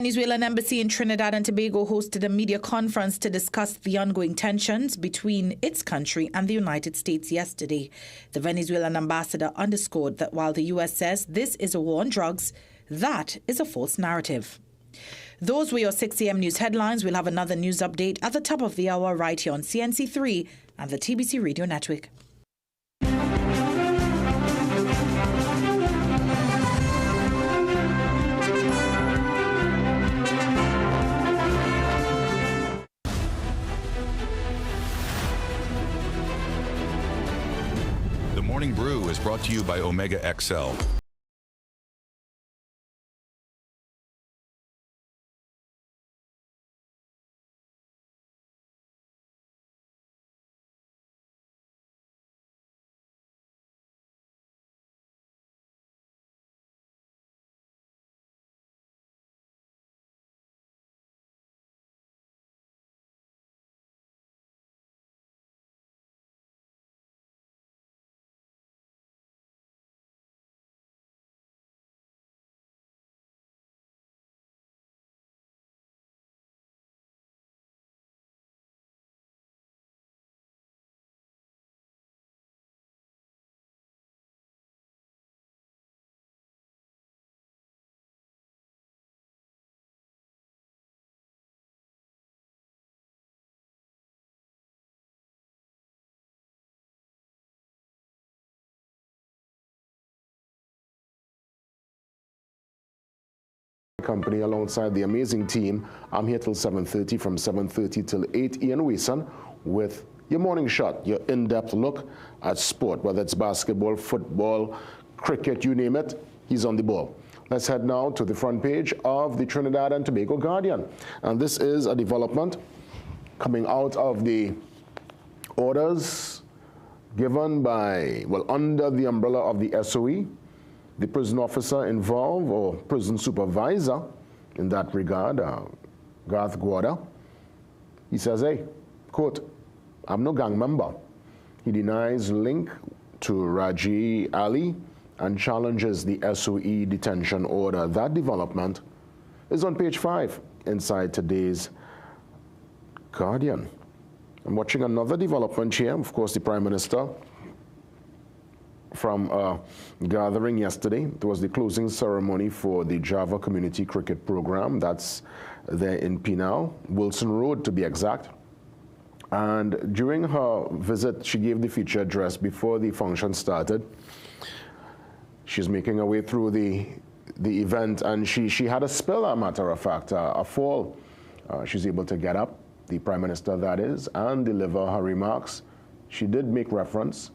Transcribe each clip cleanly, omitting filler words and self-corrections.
Venezuelan embassy in Trinidad and Tobago hosted a media conference to discuss the ongoing tensions between its country and the United States yesterday. The Venezuelan ambassador underscored that while the U.S. says this is a war on drugs, that is a false narrative. Those were your 6 a.m. news headlines. We'll have another news update at the top of the hour right here on CNC3 and the TBC Radio Network. The Morning Brew is brought to you by Omega XL. Company alongside the amazing team. I'm here till 7:30, from 7:30 till 8. Ian Wason with your morning shot, your in-depth look at sport, whether it's basketball, football, cricket, you name it, he's on the ball. Let's head now to the front page of the Trinidad and Tobago Guardian. And this is a development coming out of the orders given by, well, under the umbrella of the SOE. The prison officer involved, or prison supervisor in that regard, Garth Guarda, he says, hey, quote, I'm no gang member. He denies link to Raji Ali and challenges the SOE detention order. That development is on page 5 inside today's Guardian. I'm watching another development here. Of course, the Prime Minister from a gathering yesterday. It was the closing ceremony for the Java Community Cricket Program. That's there in Pinal, Wilson Road to be exact. And during her visit, she gave the feature address before the function started. She's making her way through the event, and she had a spill, as a matter of fact, a fall. She's able to get up, the Prime Minister that is, and deliver her remarks. She did make reference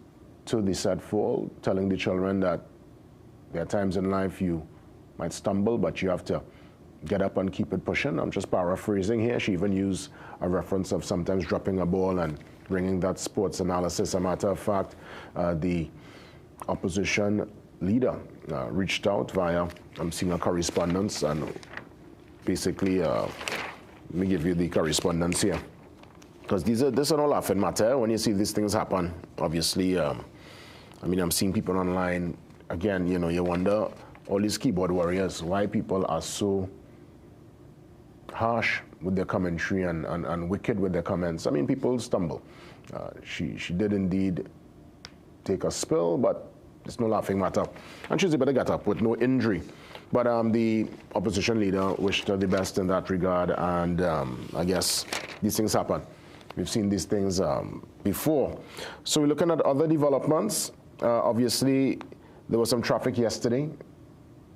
to the said fall, telling the children that there are times in life you might stumble, but you have to get up and keep it pushing. I'm just paraphrasing here. She even used a reference of sometimes dropping a ball and bringing that sports analysis. As a matter of fact, the opposition leader reached out via, I'm seeing a correspondence, and basically, let me give you the correspondence here. Because this is no laughing matter when you see these things happen. Obviously, I mean, I'm seeing people online, again, you know, you wonder, all these keyboard warriors, why people are so harsh with their commentary and wicked with their comments. I mean, people stumble. She did indeed take a spill, but it's no laughing matter. And she's able to get up with no injury. But the opposition leader wished her the best in that regard, and I guess these things happen. We've seen these things before. So we're looking at other developments. Obviously, there was some traffic yesterday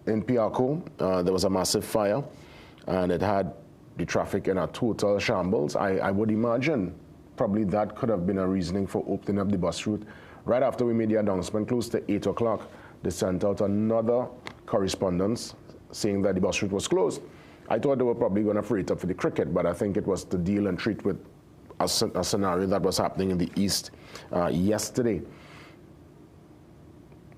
in Piarco. There was a massive fire, and it had the traffic in a total shambles. I would imagine probably that could have been a reasoning for opening up the bus route. Right after we made the announcement, close to 8 o'clock, they sent out another correspondence saying that the bus route was closed. I thought they were probably going to free it up for the cricket, but I think it was to deal and treat with a scenario that was happening in the east yesterday.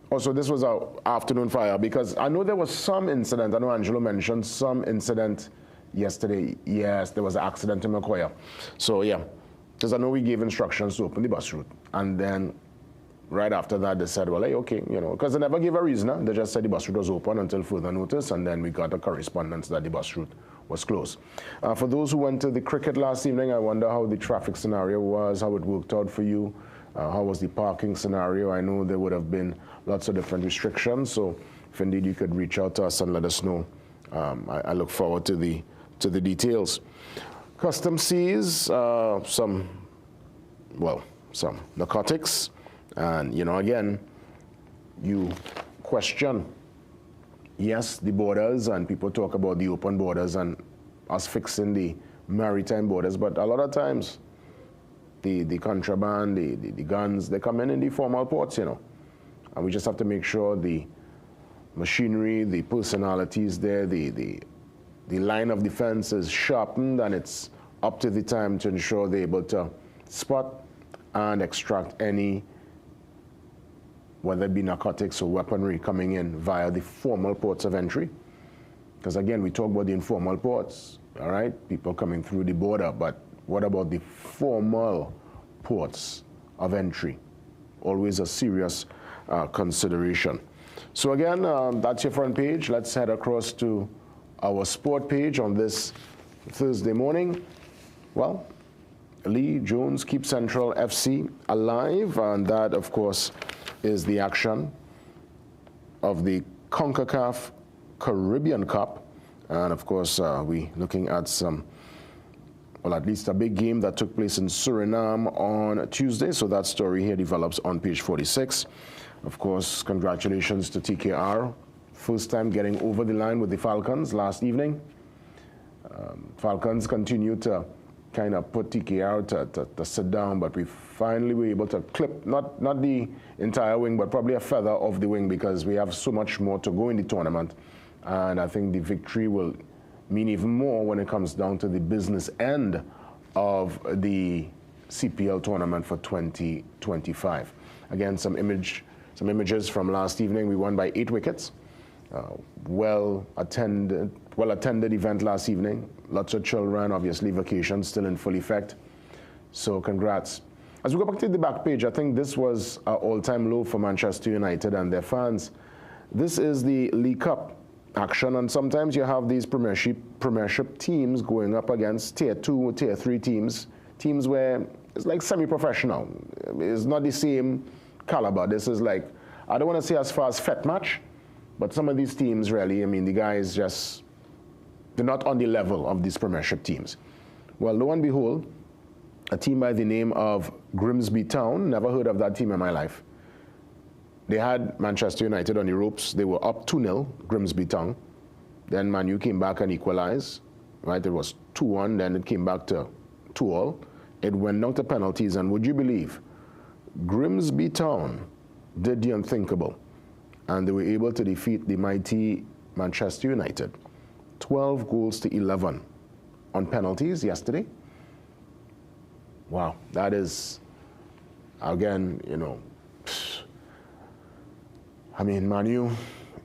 Also, this was an afternoon fire, because I know there was some incident. I know Angelo mentioned some incident yesterday. Yes, there was an accident in Macoya. So yeah, because I know we gave instructions to open the bus route, and then right after that they said, well, hey, okay, you know, because they never gave a reason. They just said the bus route was open until further notice, and then we got a correspondence that the bus route was closed. For those who went to the cricket last evening, I wonder how the traffic scenario was, how it worked out for you, how was the parking scenario. I know there would have been lots of different restrictions, so if indeed you could reach out to us and let us know. I look forward to the details. Customs sees some narcotics, and again, you question, yes, the borders, and people talk about the open borders and us fixing the maritime borders, but a lot of times the contraband, the guns, they come in the formal ports, and we just have to make sure the machinery, the personalities there, the line of defense is sharpened, and it's up to the time to ensure they're able to spot and extract any, whether it be narcotics or weaponry, coming in via the formal ports of entry. Because again, we talk about the informal ports, all right, people coming through the border, but what about the formal ports of entry? Always a serious consideration. So again, that's your front page. Let's head across to our sport page on this Thursday morning. Well, Lee Jones keeps Central FC alive, and that, of course, is the action of the CONCACAF Caribbean Cup. And of course, we looking at some, well, at least a big game that took place in Suriname on Tuesday. So that story here develops on page 46. Of course, congratulations to TKR. First time getting over the line with the Falcons last evening. Falcons continue to kind of put TKR to sit down, but we finally were able to clip, not the entire wing, but probably a feather off the wing, because we have so much more to go in the tournament. And I think the victory will mean even more when it comes down to the business end of the CPL tournament for 2025. Again, some images from last evening. We won by 8 wickets. Well-attended event last evening. Lots of children, obviously vacation still in full effect. So congrats. As we go back to the back page, I think this was an all-time low for Manchester United and their fans. This is the League Cup action, and sometimes you have these premiership teams going up against tier 2, tier 3 teams where it's like semi-professional. It's not the same caliber. This is like, I don't want to say as far as fet match, but some of these teams really, I mean, the guys just, they're not on the level of these premiership teams. Well, lo and behold, a team by the name of Grimsby Town, never heard of that team in my life. They had Manchester United on the ropes. They were up 2-0, Grimsby Town. Then Man U came back and equalized, right? It was 2-1, then it came back to 2-2. It went down to penalties, and would you believe, Grimsby Town did the unthinkable, and they were able to defeat the mighty Manchester United 12-11 on penalties yesterday. Wow, that is, again, I mean, Man U,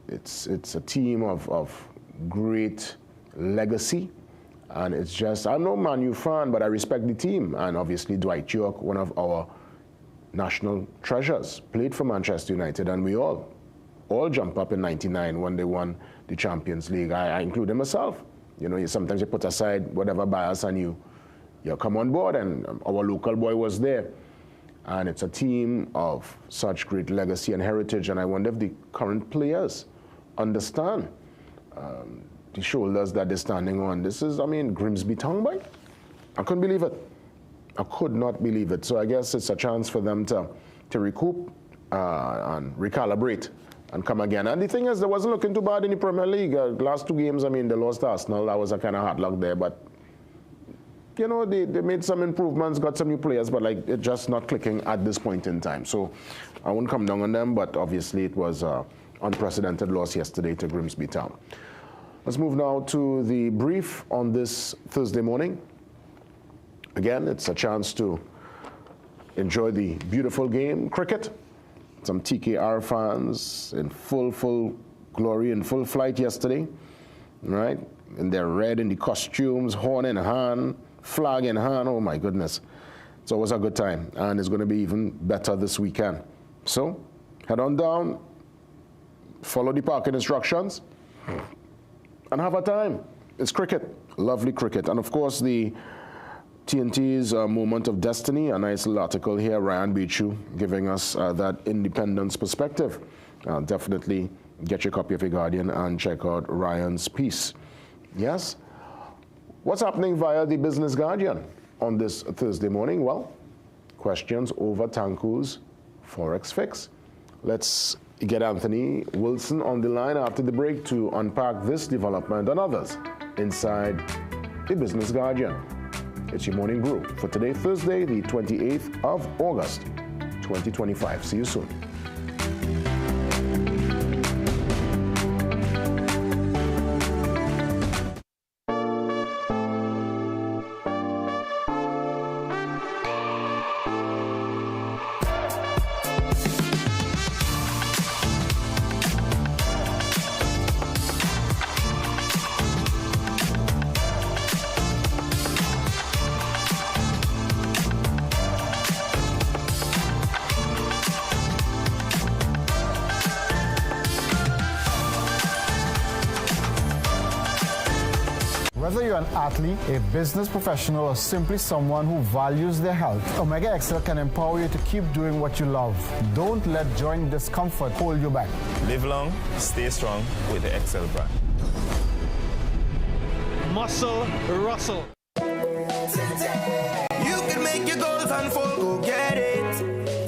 it's a team of great legacy, and it's just, I'm no Man U fan, but I respect the team, and obviously Dwight York, one of our national treasures, played for Manchester United, and we all jump up in '99 when they won the Champions League. I include myself. Sometimes you put aside whatever bias and you come on board, and our local boy was there. And it's a team of such great legacy and heritage, and I wonder if the current players understand the shoulders that they're standing on. This is, I mean, Grimsby Town, boy. I couldn't believe it. I could not believe it. So I guess it's a chance for them to recoup and recalibrate and come again. And the thing is, they wasn't looking too bad in the Premier League. Last 2 games, I mean, they lost to Arsenal. That was a kind of hard luck there, but they made some improvements, got some new players, but like it's just not clicking at this point in time. So I won't come down on them, but obviously it was an unprecedented loss yesterday to Grimsby Town. Let's move now to the brief on this Thursday morning. Again, it's a chance to enjoy the beautiful game, cricket. Some TKR fans in full glory, in full flight yesterday, right? In their red, in the costumes, horn in hand, flag in hand. Oh my goodness. It's always a good time, and it's going to be even better this weekend. So head on down, follow the parking instructions, and have a time. It's cricket, lovely cricket. And of course, the TNT's Moment of Destiny, a nice little article here, Ryan Beechu, giving us that independence perspective. Definitely get your copy of The Guardian and check out Ryan's piece. Yes? What's happening via the Business Guardian on this Thursday morning? Well, questions over Tanku's Forex fix. Let's get Anthony Wilson on the line after the break to unpack this development and others inside the Business Guardian. It's your morning brew for today, Thursday, the 28th of August, 2025. See you soon. Whether you're an athlete, a business professional, or simply someone who values their health, Omega XL can empower you to keep doing what you love. Don't let joint discomfort hold you back. Live long, stay strong with the XL brand. Muscle Russell. Today. You can make your goals unfold, go get it.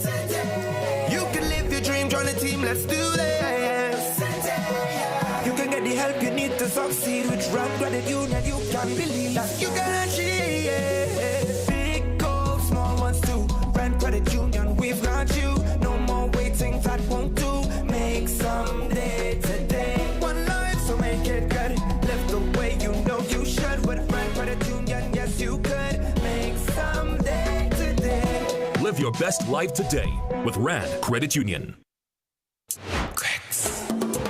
Today. You can live your dream, join the team, let's do this. Today. You can get the help you need to succeed with Rand Credit Union. You can believe that you can achieve. Big goals, small ones too. Rand Credit Union, we've got you. No more waiting, that won't do. Make someday today. One life, so make it good. Live the way you know you should. With Rand Credit Union, yes you could. Make someday today. Live your best life today with Rand Credit Union.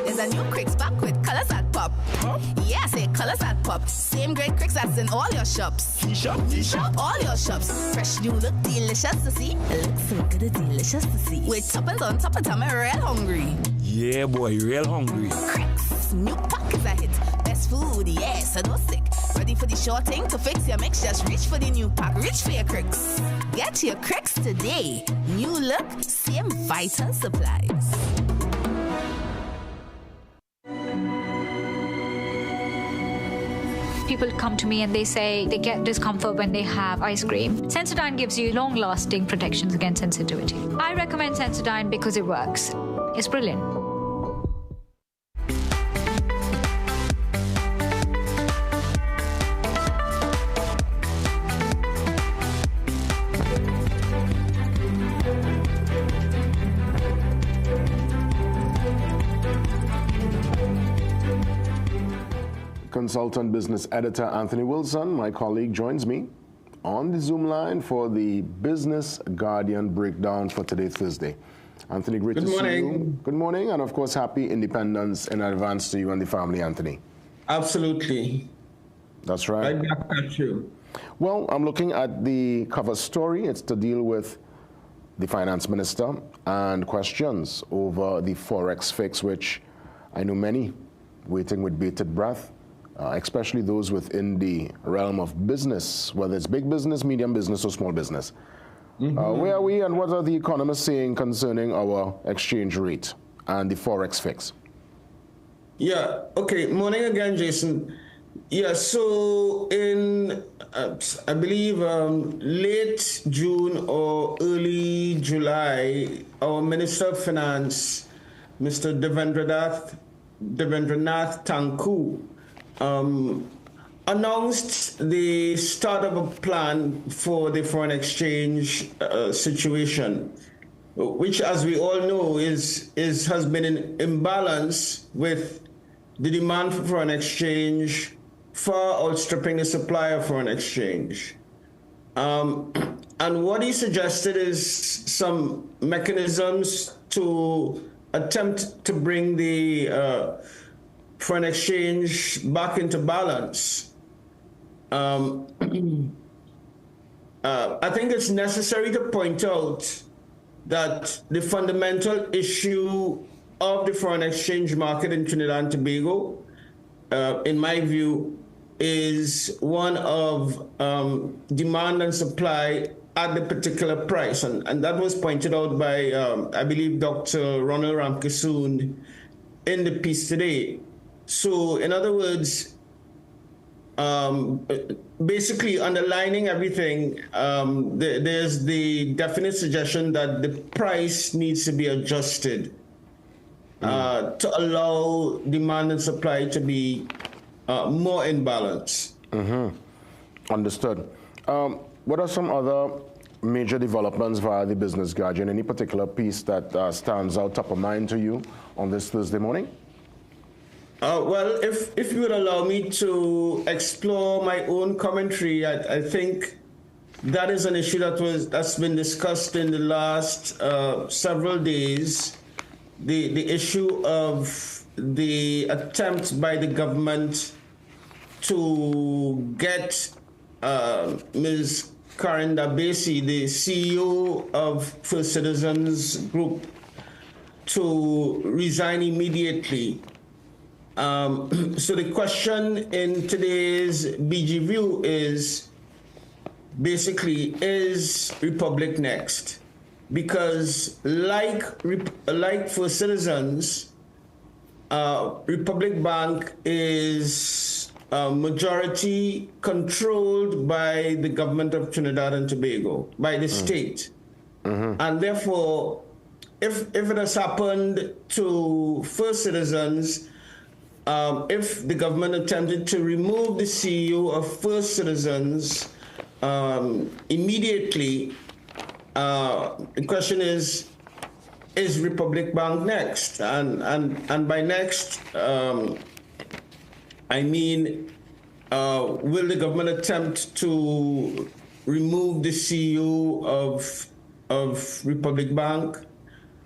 There's a new Cricks back with colors that pop. Huh? Yeah, say colors that pop. Same great Cricks that's in all your shops. T-shop, all your shops. Fresh new look, delicious to see. It looks so good, delicious to see. With toppings on top of time, I'm real hungry. Yeah, boy, real hungry. Cricks, new pack is a hit. Best food, yeah, so don't sick. Ready for the short thing to fix your mix? Just reach for the new pack. Reach for your Cricks. Get your Cricks today. New look, same vital supplies. People come to me and they say they get discomfort when they have ice cream. Sensodyne gives you long-lasting protections against sensitivity. I recommend Sensodyne because it works. It's brilliant. Consultant business editor Anthony Wilson, my colleague, joins me on the Zoom line for the Business Guardian breakdown for today, Thursday. Anthony, great to see you. Good morning, and of course, happy Independence in advance to you and the family, Anthony. Absolutely. That's right. Right back at you. Well, I'm looking at the cover story. It's to deal with the finance minister and questions over the Forex fix, which I know many waiting with bated breath. Especially those within the realm of business, whether it's big business, medium business, or small business. Where are we and what are the economists saying concerning our exchange rate and the Forex fix? Yeah, okay. Morning again, Jason. Yeah, so in, I believe, late June or early July, our Minister of Finance, Mr. Devendranath Tanku, announced the start of a plan for the foreign exchange situation, which, as we all know, has been in imbalance with the demand for foreign exchange far outstripping the supply of foreign exchange. And what he suggested is some mechanisms to attempt to bring the foreign exchange back into balance. I think it's necessary to point out that the fundamental issue of the foreign exchange market in Trinidad and Tobago, in my view, is one of demand and supply at the particular price. And that was pointed out by, I believe, Dr. Ronald Ramkissoon in the piece today. So in other words, basically underlining everything, there's the definite suggestion that the price needs to be adjusted to allow demand and supply to be more in balance. Understood. What are some other major developments via the Business Guardian? Any particular piece that stands out top of mind to you on this Thursday morning? Well, if you would allow me to explore my own commentary, I think that is an issue that's been discussed in the last several days. The issue of the attempt by the government to get Ms. Karen Dabesi, the CEO of First Citizens Group, to resign immediately. So the question in today's BG View is basically, is Republic next? Because like for Citizens, Republic Bank is majority controlled by the government of Trinidad and Tobago, by the state. And therefore, if it has happened to First Citizens, if the government attempted to remove the CEO of First Citizens immediately, the question is Republic Bank next? And by next, I mean, will the government attempt to remove the CEO of Republic Bank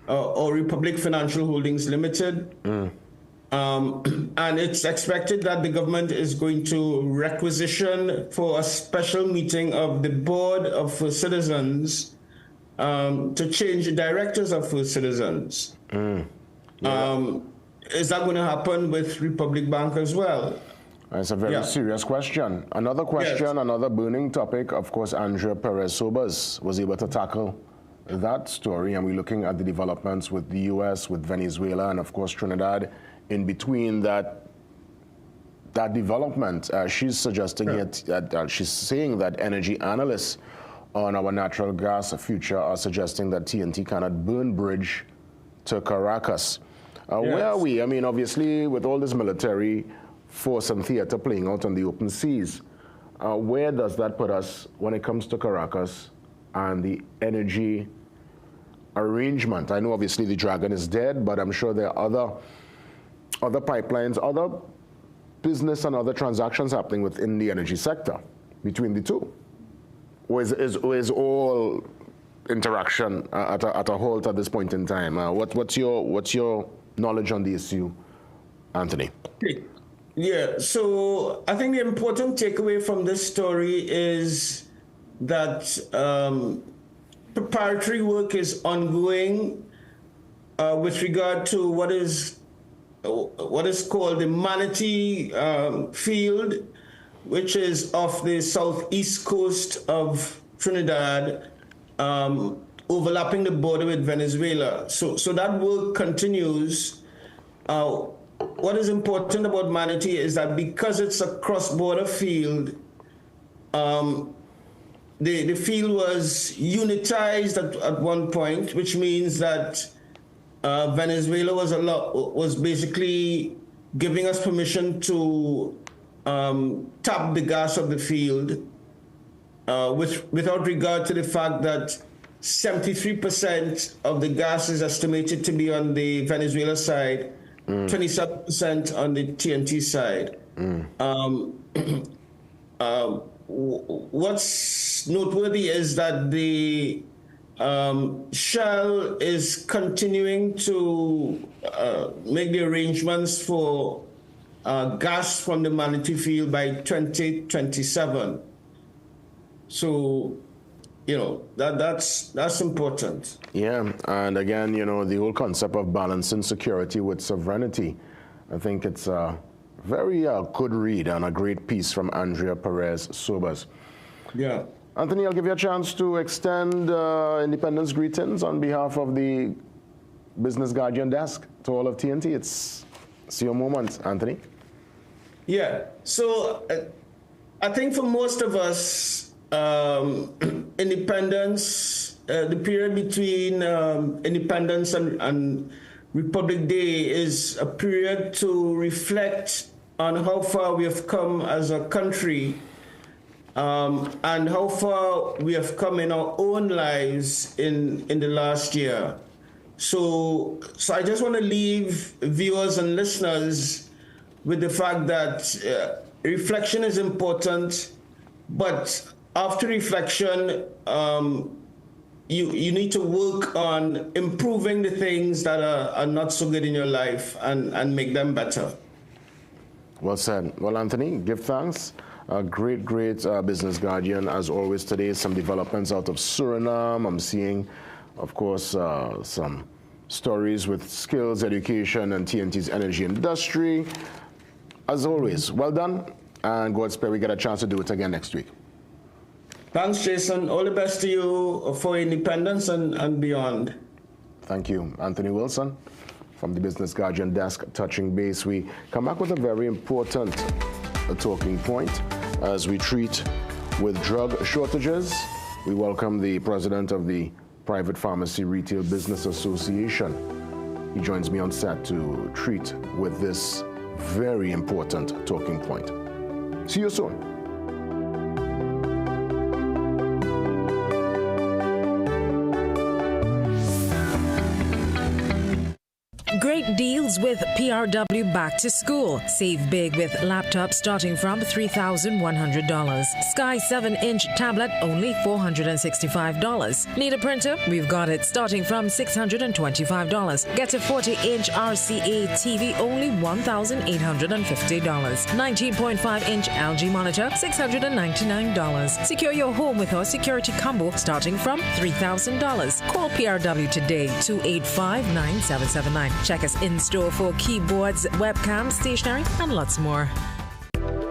or Republic Financial Holdings Limited? And it's expected that the government is going to requisition for a special meeting of the board of First Citizens to change the directors of First Citizens. Is that going to happen with Republic Bank as well? It's a very serious question. Another question, another burning topic, of course, Andrea Perez-Sobas was able to tackle that story, and we're looking at the developments with the U.S., with Venezuela, and of course Trinidad. In between that development, she's suggesting she's saying that energy analysts on our natural gas future are suggesting that TNT cannot burn bridge to Caracas. Where are we? I mean, obviously, with all this military force and theater playing out on the open seas, where does that put us when it comes to Caracas and the energy arrangement? I know, obviously, the Dragon is dead, but I'm sure there are other pipelines, other business and other transactions happening within the energy sector between the two? Or is all interaction at a halt at this point in time? What's your knowledge on the issue, Anthony? Yeah, so I think the important takeaway from this story is that preparatory work is ongoing with regard to what is called the Manatee field, which is off the southeast coast of Trinidad, overlapping the border with Venezuela. So that work continues. What is important about Manatee is that because it's a cross-border field, the field was unitized at one point, which means that Venezuela was basically giving us permission to tap the gas of the field without regard to the fact that 73% of the gas is estimated to be on the Venezuela side, 27% on the TNT side. What's noteworthy is that the Shell is continuing to make the arrangements for gas from the Manatee field by 2027. So, that's important. Yeah, and again, the whole concept of balancing security with sovereignty, I think it's Very good read and a great piece from Andrea Perez Sobers. Yeah. Anthony, I'll give you a chance to extend Independence greetings on behalf of the Business Guardian desk to all of TNT. It's your moment, Anthony. Yeah. So I think for most of us, independence, the period between independence and Republic Day is a period to reflect on how far we have come as a country, and how far we have come in our own lives in the last year. So I just want to leave viewers and listeners with the fact that reflection is important, but after reflection, you need to work on improving the things that are not so good in your life and make them better. Well said. Well, Anthony, give thanks. Great Business Guardian, as always today. Some developments out of Suriname. I'm seeing, of course, some stories with skills, education, and TNT's energy industry. As always, well done, and God spare we get a chance to do it again next week. Thanks, Jason. All the best to you for independence and beyond. Thank you. Anthony Wilson from the Business Guardian desk, touching base. We come back with a very important talking point as we treat with drug shortages. We welcome the president of the Private Pharmacy Retail Business Association. He joins me on set to treat with this very important talking point. See you soon. Great deals with PRW Back to School. Save big with laptops starting from $3,100. Sky 7-inch tablet only $465. Need a printer? We've got it starting from $625. Get a 40-inch RCA TV only $1,850. 19.5-inch LG monitor $699. Secure your home with our security combo starting from $3,000. Call PRW today 285-9779. Check us in store for keyboards, webcams, stationery, and lots more.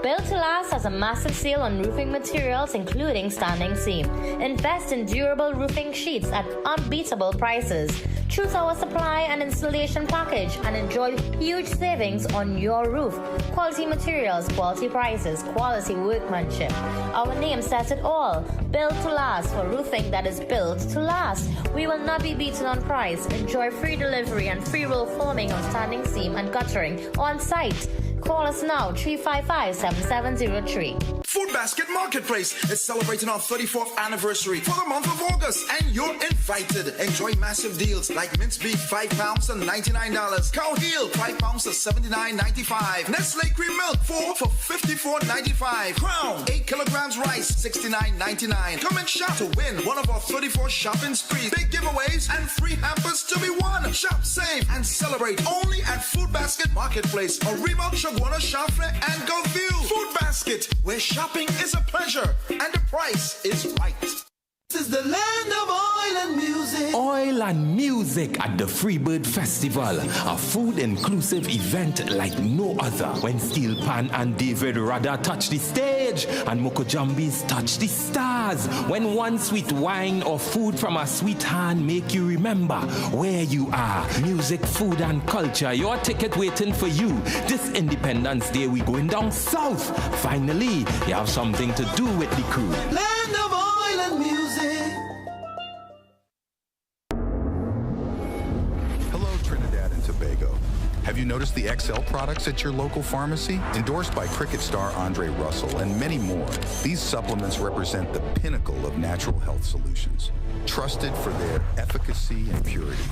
Built to Last has a massive sale on roofing materials, including standing seam. Invest in durable roofing sheets at unbeatable prices. Choose our supply and installation package and enjoy huge savings on your roof. Quality materials, quality prices, quality workmanship. Our name says it all. Built to Last for roofing that is built to last. We will not be beaten on price. Enjoy free delivery and free roll forming on standing seam and guttering on site. Call us now, 355-7703. Food Basket Marketplace is celebrating our 34th anniversary for the month of August, and you're invited. Enjoy massive deals like minced beef, 5 pounds and $99. Cow heel, 5 pounds at $79.95. Nestle cream milk, 4 for $54.95. Crown, 8 kilograms rice, $69.99. Come and shop to win one of our 34 shopping sprees. Big giveaways and free hampers to be won. Shop, save, and celebrate only at Food Basket Marketplace, Oriba, Shagwana, Shafle, and Gulfview. Food Basket, where shopping is a pleasure and the price is right. This is the land of oil and music. Oil and music at the Freebird Festival, a food-inclusive event like no other. When Steel Pan and David Rada touch the stage and Mokojambis touch the stars. When one sweet wine or food from a sweet hand make you remember where you are. Music, food, and culture, your ticket waiting for you. This Independence Day, we going down south. Finally, you have something to do with the crew. Land of oil and music. Have you noticed the XL products at your local pharmacy? Endorsed by cricket star Andre Russell and many more, these supplements represent the pinnacle of natural health solutions, trusted for their efficacy and purity.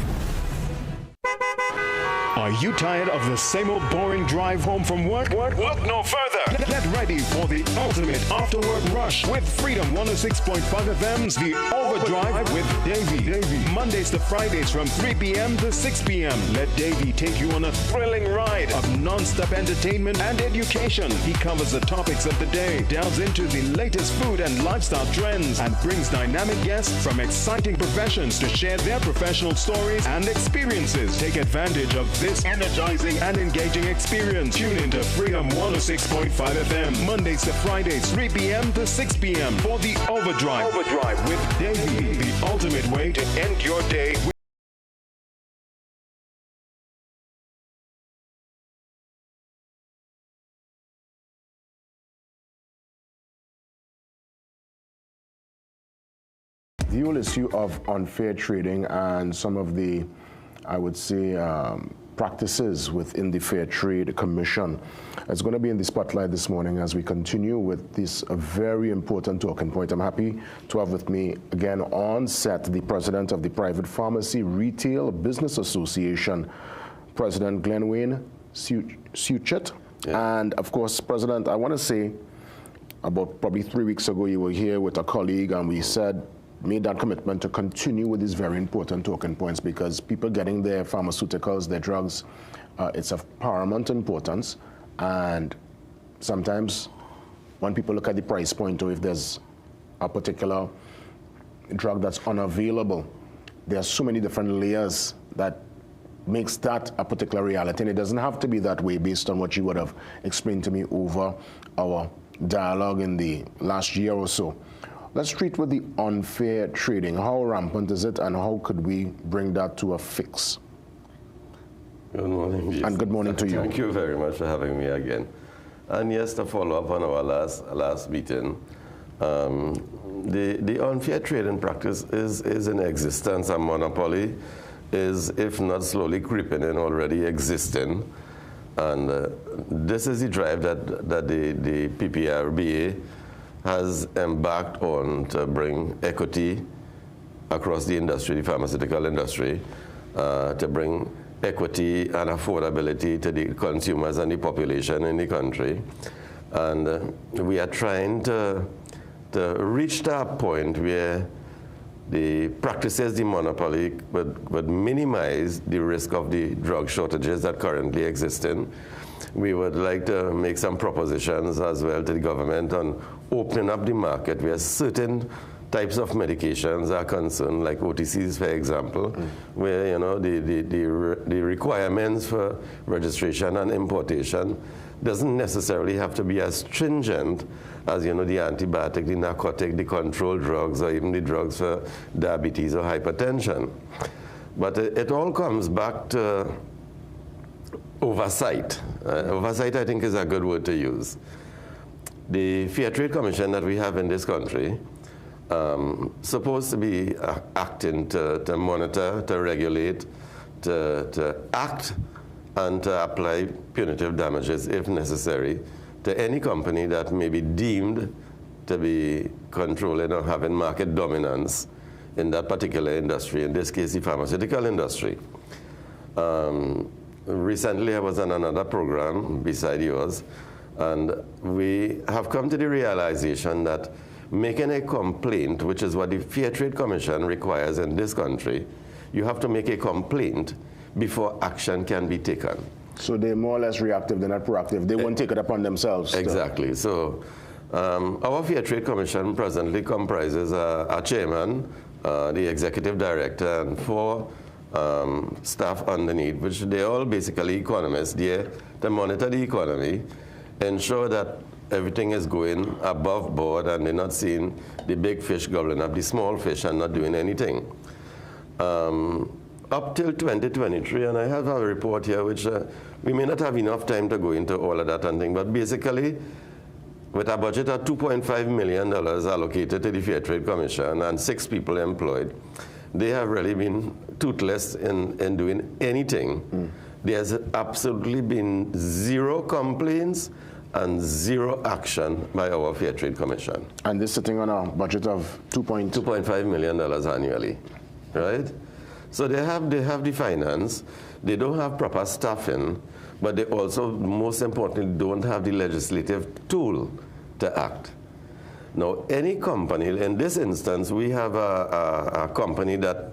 Are you tired of the same old boring drive home from work? Look no further. Get ready for the ultimate after-work rush with Freedom 106.5 FM's The Overdrive with Davey. Mondays to Fridays from 3 p.m. to 6 p.m. Let Davey take you on a thrilling ride of non-stop entertainment and education. He covers the topics of the day, delves into the latest food and lifestyle trends, and brings dynamic guests from exciting professions to share their professional stories and experiences. Take advantage of this energizing and engaging experience. Tune into Freedom 106.5 FM, Mondays to Fridays, 3 p.m. to 6 p.m. for The Overdrive with Davey, the ultimate way to end your day. The whole issue of unfair trading and some of the, I would say, practices within the Fair Trade Commission is going to be in the spotlight this morning as we continue with this very important talking point. I'm happy to have with me again on set the president of the Private Pharmacy Retail Business Association, President Glenwayne Suchet. Yeah. And of course, President, I want to say about probably 3 weeks ago, you were here with a colleague and we made that commitment to continue with these very important talking points because people getting their pharmaceuticals, their drugs, it's of paramount importance. And sometimes when people look at the price point or if there's a particular drug that's unavailable, there are so many different layers that makes that a particular reality. And it doesn't have to be that way based on what you would have explained to me over our dialogue in the last year or so. Let's treat with the unfair trading. How rampant is it and how could we bring that to a fix? Good morning. Yes. And good morning to you. Thank you very much for having me again. And yes, to follow up on our last meeting, the unfair trading practice is in existence. A monopoly is, if not slowly creeping in, already existing. And this is the drive that the PPRBA has embarked on to bring equity across the industry, the pharmaceutical industry, to bring equity and affordability to the consumers and the population in the country. And we are trying to reach that point where the practices, the monopoly, would minimize the risk of the drug shortages that currently exist in. We would like to make some propositions as well to the government on opening up the market where certain types of medications are concerned, like OTCs, for example, where the requirements for registration and importation doesn't necessarily have to be as stringent as the antibiotic, the narcotic, the controlled drugs, or even the drugs for diabetes or hypertension. But it all comes back to oversight. Oversight, I think, is a good word to use. The Fair Trade Commission that we have in this country supposed to be acting to monitor, to regulate, to act, and to apply punitive damages, if necessary, to any company that may be deemed to be controlling or having market dominance in that particular industry, in this case, the pharmaceutical industry. Recently, I was on another program beside yours, and we have come to the realization that making a complaint, which is what the Fair Trade Commission requires in this country, you have to make a complaint before action can be taken. So they're more or less reactive, they're not proactive. They won't take it upon themselves. Exactly. So our Fair Trade Commission presently comprises a chairman, the executive director, and 4 staff underneath, which they're all basically economists. They're to monitor the economy, ensure that everything is going above board and they're not seeing the big fish gobbling up the small fish and not doing anything. Up till 2023, and I have a report here which we may not have enough time to go into all of that and thing, but basically with a budget of $2.5 million allocated to the Fair Trade Commission and 6 people employed, they have really been toothless in doing anything. There's absolutely been 0 complaints and 0 action by our Fair Trade Commission. And this sitting on a budget of $2.5 million annually, right? So they have the finance, they don't have proper staffing, but they also, most importantly, don't have the legislative tool to act. Now, any company, in this instance, we have a company that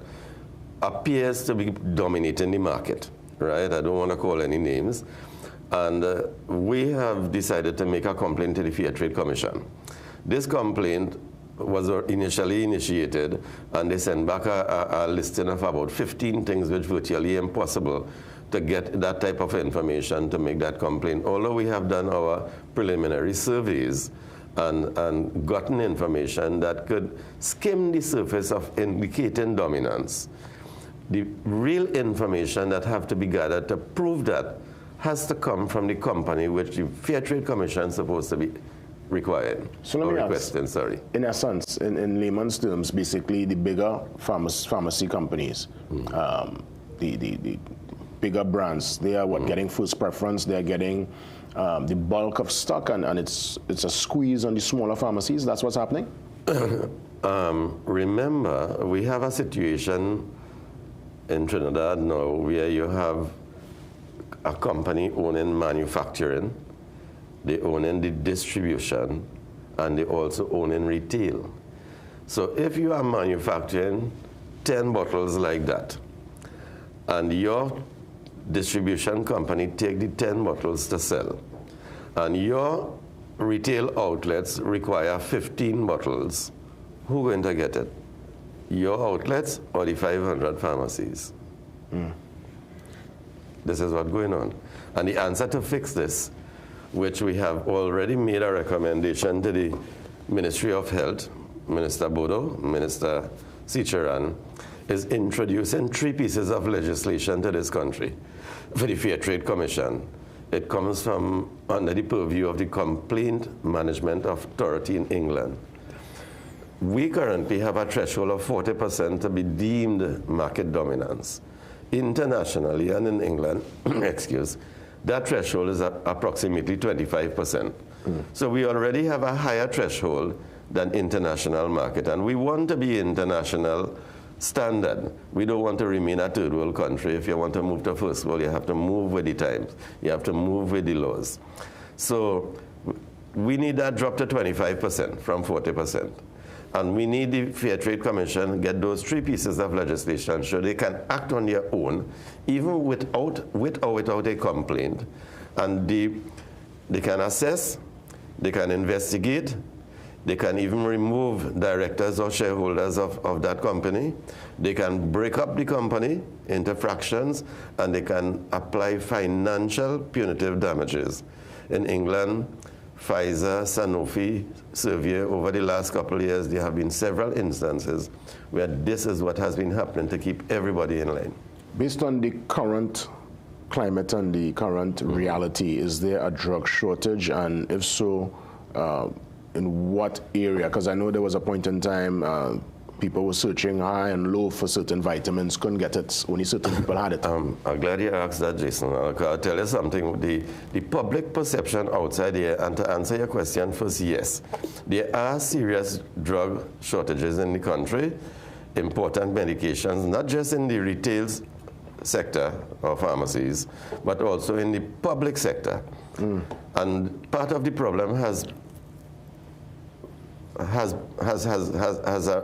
appears to be dominating the market, right? I don't want to call any names. And we have decided to make a complaint to the Fair Trade Commission. This complaint was initially initiated, and they sent back a listing of about 15 things which virtually impossible to get that type of information to make that complaint. Although we have done our preliminary surveys and gotten information that could skim the surface of indicating dominance, the real information that have to be gathered to prove that has to come from the company which the Fair Trade Commission is supposed to be required, so let me requesting, ask, sorry. In essence, in layman's terms, basically the bigger pharmacy companies, the bigger brands, they are getting first preference, they are getting the bulk of stock, and it's a squeeze on the smaller pharmacies. That's what's happening? Remember, we have a situation in Trinidad now where you have a company owning manufacturing, they owning the distribution, and they also owning retail. So if you are manufacturing 10 bottles like that, and your distribution company take the 10 bottles to sell, and your retail outlets require 15 bottles, who's going to get it? Your outlets or the 500 pharmacies? This is what's going on. And the answer to fix this, which we have already made a recommendation to the Ministry of Health, Minister Bodo, Minister Sicharan, is introducing 3 pieces of legislation to this country for the Fair Trade Commission. It comes from under the purview of the Complaint Management Authority in England. We currently have a threshold of 40% to be deemed market dominance. Internationally and in England, that threshold is approximately 25%. So we already have a higher threshold than international market, and we want to be international standard. We don't want to remain a third world country. If you want to move to first world, you have to move with the times. You have to move with the laws. So we need that drop to 25% from 40%. And we need the Fair Trade Commission get those 3 pieces of legislation so they can act on their own, even with or without a complaint. And they can assess, they can investigate, they can even remove directors or shareholders of that company. They can break up the company into fractions, and they can apply financial punitive damages. In England, Pfizer, Sanofi, Servier, over the last couple of years, there have been several instances where this is what has been happening to keep everybody in line. Based on the current climate and the current reality, is there a drug shortage? And if so, in what area? Because I know there was a point in time people were searching high and low for certain vitamins, couldn't get it, only certain people had it. I'm glad you asked that, Jason. I'll tell you something. The public perception outside here, and to answer your question first, yes, there are serious drug shortages in the country, important medications, not just in the retail sector of pharmacies, but also in the public sector. And part of the problem has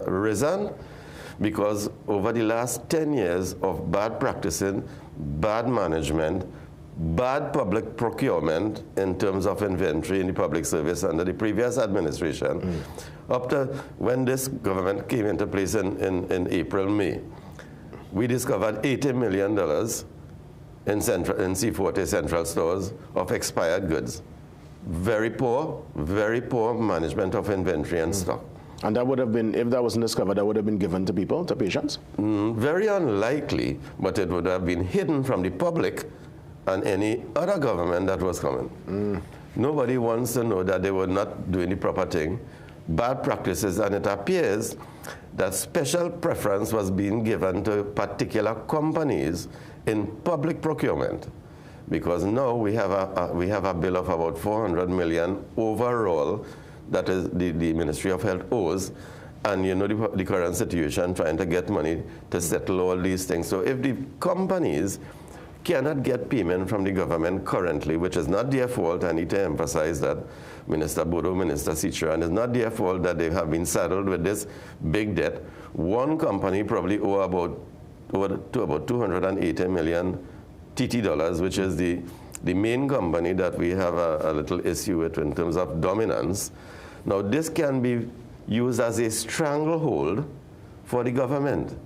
arisen because over the last 10 years of bad practicing, bad management, bad public procurement in terms of inventory in the public service under the previous administration, up to when this government came into place in April, May, we discovered $80 million in C40 central stores of expired goods. Very poor management of inventory and stock. And that would have been, if that wasn't discovered, that would have been given to people, to patients? Very unlikely, but it would have been hidden from the public and any other government that was coming. Nobody wants to know that they were not doing the proper thing. Bad practices, and it appears that special preference was being given to particular companies in public procurement. Because now we have a bill of about $400 million overall that is the Ministry of Health owes, and you know the current situation, trying to get money to settle all these things. So if the companies cannot get payment from the government currently, which is not their fault. I need to emphasize that, Minister Bodo, Minister Cichra, and it's not their fault that they have been saddled with this big debt. One company probably owe about $280 million TT dollars, which is the main company that we have a little issue with in terms of dominance. Now, this can be used as a stranglehold for the government.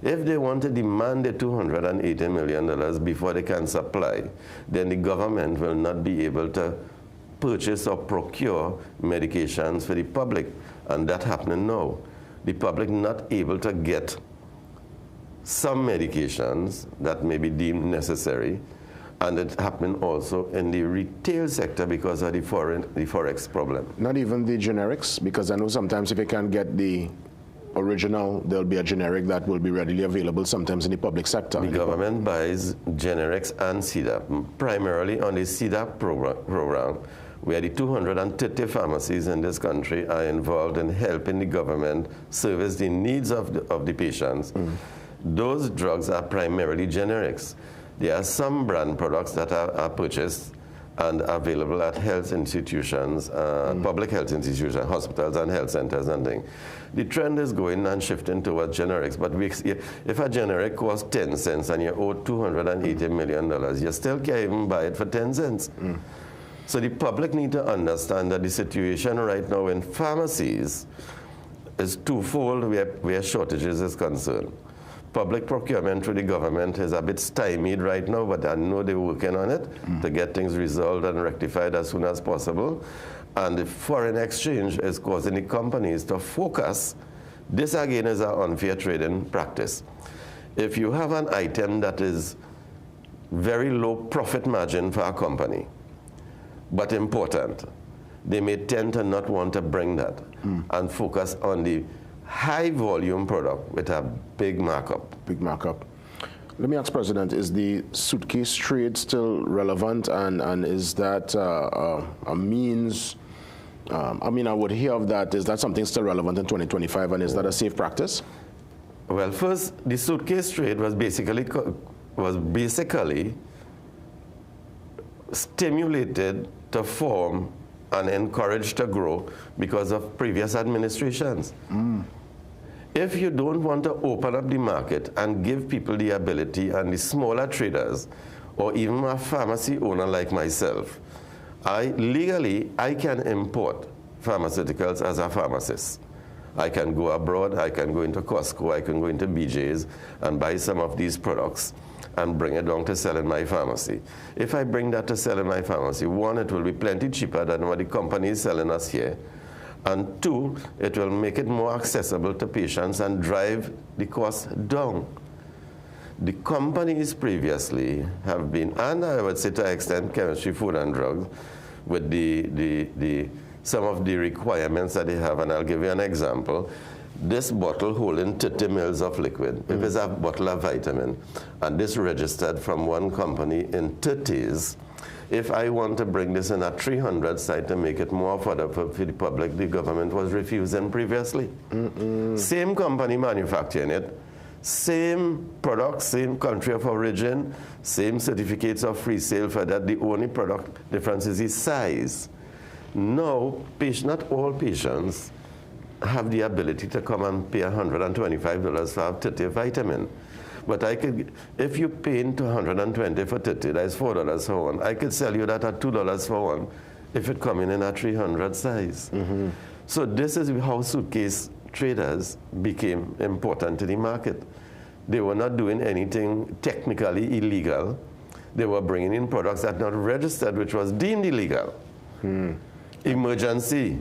If they want to demand the $280 million before they can supply, then the government will not be able to purchase or procure medications for the public. And that's happening now. The public not able to get some medications that may be deemed necessary. And it's happening also in the retail sector because of the forex problem. Not even the generics, because I know sometimes if you can't get the original, there'll be a generic that will be readily available sometimes in the public sector. The government buys generics and CDAP, primarily on the CDAP program, where the 230 pharmacies in this country are involved in helping the government service the needs of the patients. Those drugs are primarily generics. There are some brand products that are purchased and available at health institutions, public health institutions, hospitals and health centers and things. The trend is going and shifting towards generics, but if a generic costs 10 cents and you owe $280 million, you still can't even buy it for 10 cents. So the public need to understand that the situation right now in pharmacies is twofold where shortages is concerned. Public procurement through the government is a bit stymied right now, but I know they're working on it to get things resolved and rectified as soon as possible. And the foreign exchange is causing the companies to focus. This again is an unfair trading practice. If you have an item that is very low profit margin for a company, but important, they may tend to not want to bring that and focus on the high volume product with a big markup. Big markup. Let me ask, President, is the suitcase trade still relevant, and is that a means? I mean, I would hear of that. Is that something still relevant in 2025, and is that a safe practice? Well, first, the suitcase trade was basically stimulated to form and encouraged to grow because of previous administrations. If you don't want to open up the market and give people the ability, and the smaller traders, or even a pharmacy owner like myself, legally, I can import pharmaceuticals as a pharmacist. I can go abroad, I can go into Costco, I can go into BJ's and buy some of these products and bring it down to sell in my pharmacy. If I bring that to sell in my pharmacy, one, it will be plenty cheaper than what the company is selling us here. And two, it will make it more accessible to patients and drive the cost down. The companies previously have been, and I would say to an extent, chemistry, food and drugs, with some of the requirements that they have, and I'll give you an example. This bottle holding 30 mils of liquid, if it's a bottle of vitamin, and this registered from one company in 30s, if I want to bring this in a 300 site to make it more affordable for the public, the government was refusing previously. Same company manufacturing it, same product, same country of origin, same certificates of free sale for that. The only product difference is the size. Now, not all patients have the ability to come and pay $125 for a 30 vitamin. But I could, if you pay into $120 for 30, that's $4 for one. I could sell you that at $2 for one if it come in a 300 size. So this is how suitcase traders became important to the market. They were not doing anything technically illegal. They were bringing in products that not registered, which was deemed illegal. Emergency.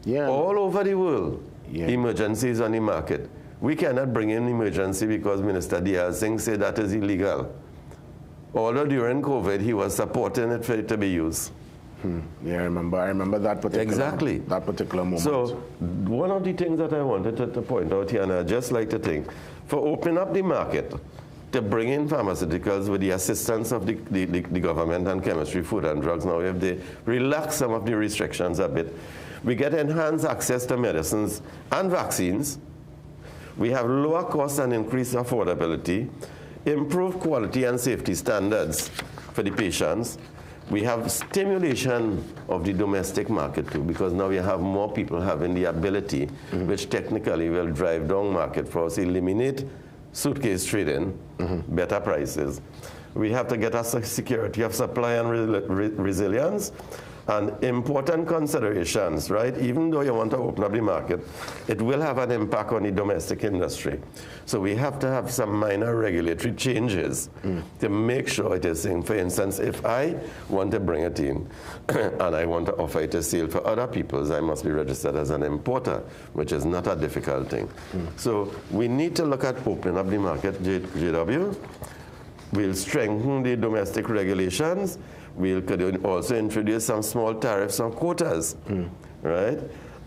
All over the world, emergency is on the market. We cannot bring in emergency because Minister Diaz Singh said that is illegal. Although during COVID, he was supporting it for it to be used. Yeah, I remember that particular moment. So one of the things that I wanted to point out here, and I just like to think, for opening up the market to bring in pharmaceuticals with the assistance of the government and chemistry, food and drugs, now if they relax some of the restrictions a bit, we get enhanced access to medicines and vaccines. We have lower costs and increased affordability. improved quality and safety standards for the patients. We have stimulation of the domestic market too, because now we have more people having the ability, which technically will drive down market for us, eliminate suitcase trading, better prices. We have to get us a security of supply and resilience, and important considerations, right? Even though you want to open up the market, it will have an impact on the domestic industry. So we have to have some minor regulatory changes to make sure it is saying, for instance, if I want to bring it in and I want to offer it to sale for other people's, I must be registered as an importer, which is not a difficult thing. So we need to look at opening up the market, JW. We'll strengthen the domestic regulations. Could also introduce some small tariffs on quotas, right?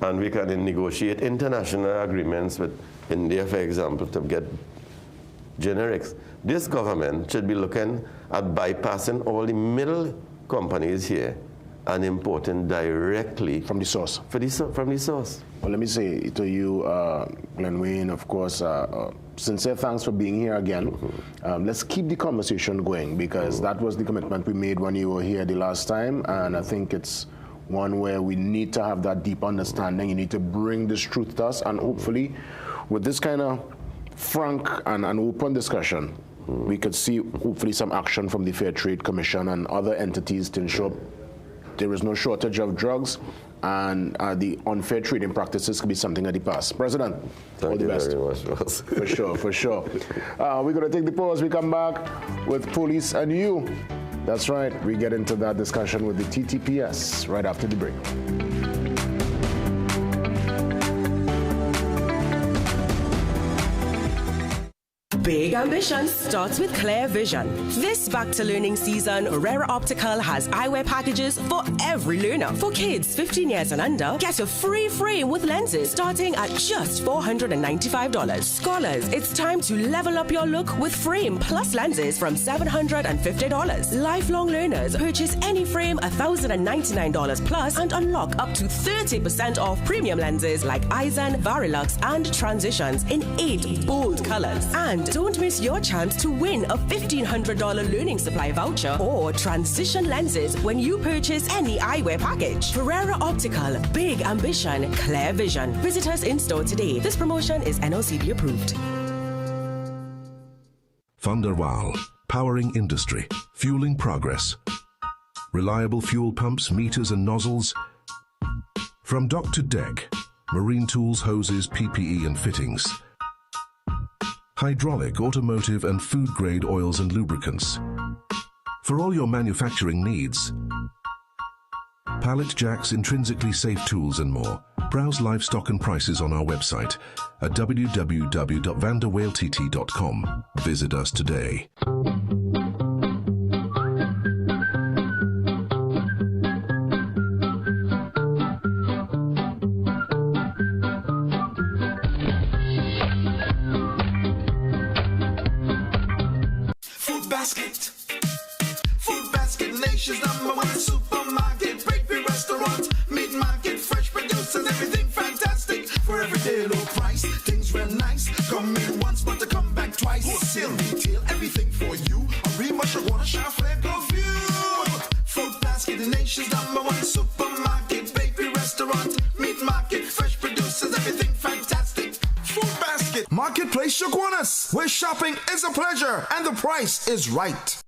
And we can negotiate international agreements with India, for example, to get generics. This government should be looking at bypassing all the middle companies here and importing directly from the source. From the source. Well, let me say to you, Glenn Wayne, of course, sincere thanks for being here again. Let's keep the conversation going, because that was the commitment we made when you were here the last time, and I think it's one where we need to have that deep understanding. You need to bring this truth to us, and hopefully with this kind of frank and open discussion, we could see hopefully some action from the Fair Trade Commission and other entities to ensure there is no shortage of drugs, and the unfair trading practices could be something of the past. President, all the best. Thank you very much, Ross. For sure. We're going to take the pause. We come back with Police and You. That's right. We get into that discussion with the TTPS right after the break. Big ambition starts with clear vision. This back to learning season, Rera Optical has eyewear packages for every learner. For kids 15 years and under, get a free frame with lenses starting at just $495. Scholars, it's time to level up your look with frame plus lenses from $750. Lifelong learners, purchase any frame $1,099 plus and unlock up to 30% off premium lenses like Eisen, Varilux, and Transitions in 8 bold colors. And don't miss your chance to win a $1,500 learning supply voucher or transition lenses when you purchase any eyewear package. Ferrera Optical, big ambition, clear vision. Visit us in store today. This promotion is NOCB approved. Thunderwal, powering industry, fueling progress. Reliable fuel pumps, meters and nozzles. From dock to deck, marine tools, hoses, PPE and fittings. Hydraulic, automotive and food-grade oils and lubricants. For all your manufacturing needs. Pallet jacks, intrinsically safe tools and more. Browse live stock and prices on our website at www.vanderwalett.com. Visit us today. Food basket, nation's #1 supermarket, bakery, restaurant, meat market, fresh producers, everything fantastic. For everyday low price, things real nice. Come in once, but to come back twice. Wholesale, retail, everything for you. A real much wanna shop, flip, go fuel. Food basket, the nation's #1 supermarket, bakery, restaurant, meat market, fresh producers, everything fantastic. Food basket, marketplace, Shaguanas, where shopping is a pleasure and the price is right.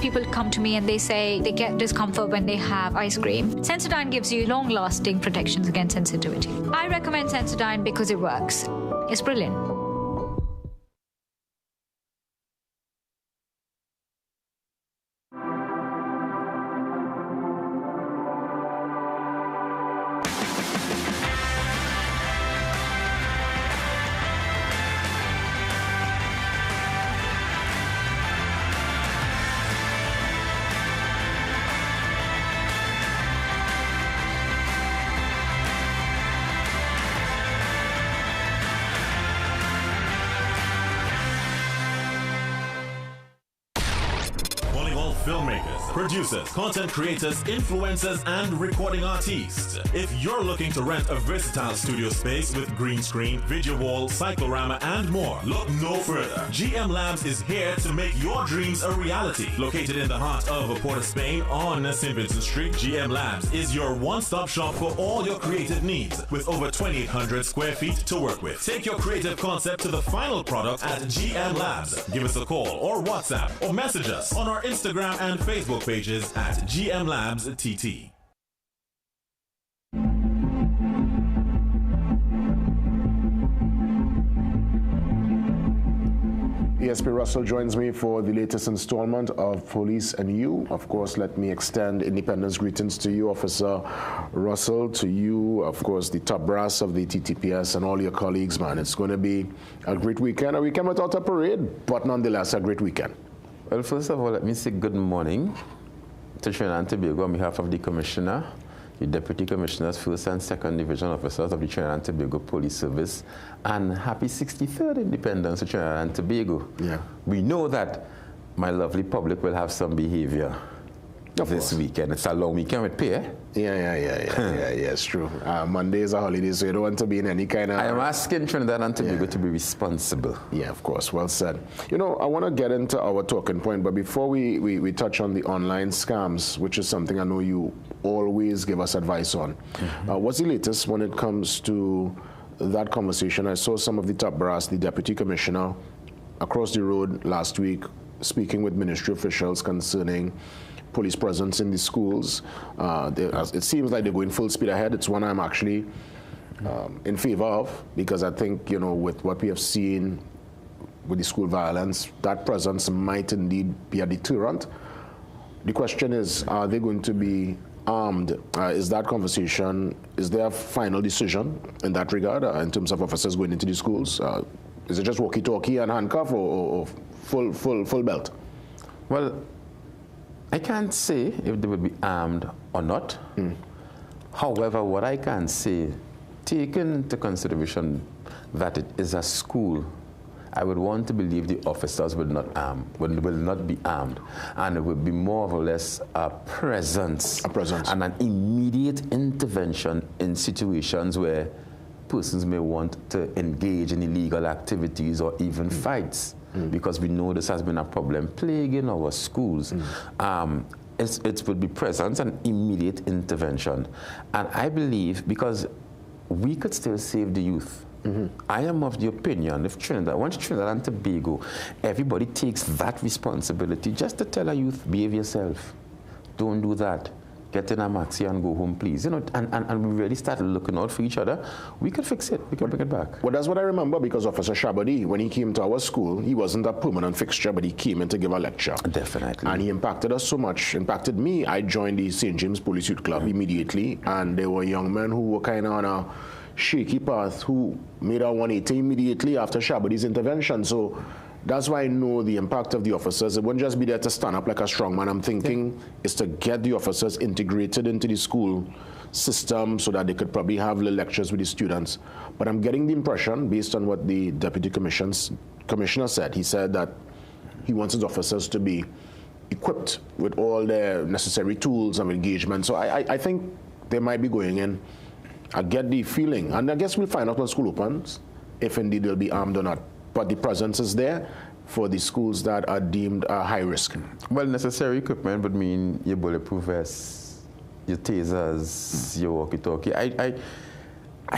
People come to me and they say they get discomfort when they have ice cream. Sensodyne gives you long-lasting protections against sensitivity. I recommend Sensodyne because it works. It's brilliant. producers, content creators, influencers, and recording artists. If you're looking to rent a versatile studio space with green screen, video wall, cyclorama, and more, look no further. GM Labs is here to make your dreams a reality. Located in the heart of Port of Spain on St. Vincent Street, GM Labs is your one-stop shop for all your creative needs with over 2,800 square feet to work with. Take your creative concept to the final product at GM Labs. Give us a call or WhatsApp or message us on our Instagram and Facebook pages at GM Labs TT. ESP Russell joins me for the latest installment of Police and You. Of course, let me extend Independence greetings to you, Officer Russell, to you, of course, the top brass of the TTPS and all your colleagues, man. It's going to be a great weekend without a parade, but nonetheless a great weekend. Well, first of all, let me say good morning to Trinidad and Tobago on behalf of the Commissioner, the Deputy Commissioners, 1st and 2nd Division Officers of the Trinidad and Tobago Police Service, and happy 63rd Independence to Trinidad and Tobago. Yeah. We know that my lovely public will have some behavior this weekend. It's a long weekend with pay, eh? Yeah, it's true. Monday is a holiday, so you don't want to be in any kind of... I am asking Trinidad and Tobago to be responsible. Yeah, of course. Well said. You know, I want to get into our talking point, but before we touch on the online scams, which is something I know you always give us advice on, what's the latest when it comes to that conversation? I saw some of the top brass, the Deputy Commissioner, across the road last week, speaking with ministry officials concerning police presence in the schools. It seems like they're going full speed ahead. It's one I'm actually in favor of, because I think, you know, with what we have seen with the school violence, that presence might indeed be a deterrent. The question is, are they going to be armed? Is that conversation, is there a final decision in that regard in terms of officers going into the schools? Is it just walkie-talkie and handcuff, or full belt? Well, I can't say if they would be armed or not. However, what I can say, taking into consideration that it is a school, I would want to believe the officers will not be armed, and it would be more or less a presence and an immediate intervention in situations where persons may want to engage in illegal activities or even fights. Because we know this has been a problem plaguing our schools. It would be presence and immediate intervention. And I believe, because we could still save the youth, I am of the opinion, if once Trinidad and Tobago, everybody takes that responsibility just to tell a youth, behave yourself, don't do that, get in a maxi and go home, please. You know, and we really started looking out for each other, we could fix it, we could bring it back. Well, that's what I remember, because Officer Shabadi, when he came to our school, he wasn't a permanent fixture, but he came in to give a lecture. Definitely. And he impacted us so much, impacted me. I joined the St. James Police Youth Club immediately, and there were young men who were kind of on a shaky path who made a 180 immediately after Shabadi's intervention. So that's why I know the impact of the officers. It wouldn't just be there to stand up like a strong man. I'm thinking is to get the officers integrated into the school system so that they could probably have little lectures with the students. But I'm getting the impression, based on what the Deputy Commissioner said, he said that he wants his officers to be equipped with all their necessary tools of engagement. So I think they might be going in. I get the feeling, and I guess we'll find out when school opens, if indeed they'll be armed or not. But the presence is there for the schools that are deemed high risk. Well, necessary equipment would mean your bulletproof vests, your tasers, your walkie-talkie. I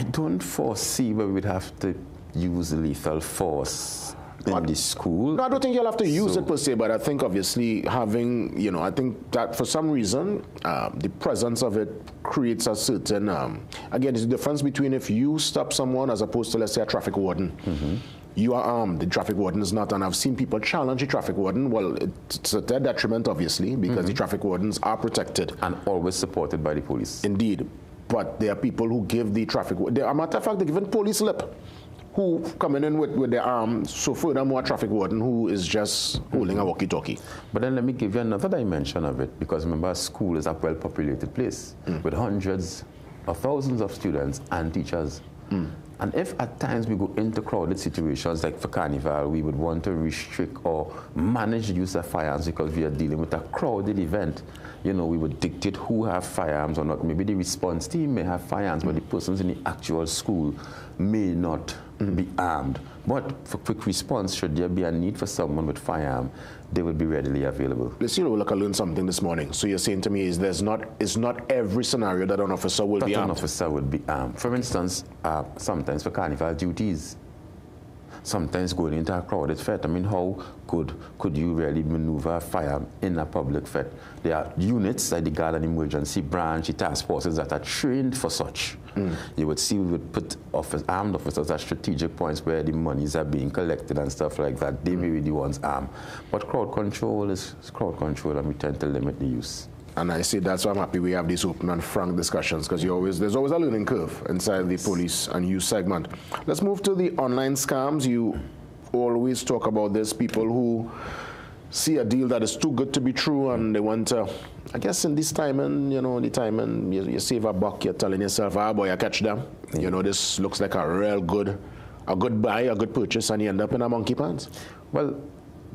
don't foresee where we'd have to use lethal force in the school. No, I don't think you'll have to use it per se, but I think obviously having, you know, I think that for some reason, the presence of it creates a certain, again, there's a difference between if you stop someone as opposed to, let's say, a traffic warden. You are armed, the traffic warden is not, and I've seen people challenge the traffic warden. Well, it's at their detriment, obviously, because the traffic wardens are protected. And always supported by the police. Indeed. But there are people who give the traffic, as a matter of fact, they're giving police lip, who coming in with their arms, so furthermore a traffic warden who is just holding a walkie-talkie. But then let me give you another dimension of it, because remember, school is a well-populated place with hundreds of thousands of students and teachers. And if at times we go into crowded situations, like for Carnival, we would want to restrict or manage the use of firearms because we are dealing with a crowded event. You know, we would dictate who have firearms or not. Maybe the response team may have firearms, but the persons in the actual school may not be armed. But for quick response, should there be a need for someone with firearm, they would be readily available. Listen, look, I learned something this morning. So you're saying to me is it's not every scenario that an officer will be armed? An officer would be armed. For instance, sometimes for carnival duties, sometimes going into a crowded fete. I mean, how could you really maneuver a firearm in a public fete? There are units like the Guard and Emergency Branch, the task forces that are trained for such. You would see we would put armed officers at strategic points where the monies are being collected and stuff like that. They may be the ones armed. But crowd control is crowd control, and we tend to limit the use. And I see that's why I'm happy we have these open and frank discussions, because there's always a learning curve inside the police and youth segment. Let's move to the online scams. You always talk about this, people who see a deal that is too good to be true and they want to, I guess in this time and, you save a buck, you're telling yourself, boy, I catch them. You know, this looks like a good buy, a good purchase, and you end up in a monkey pants. Well,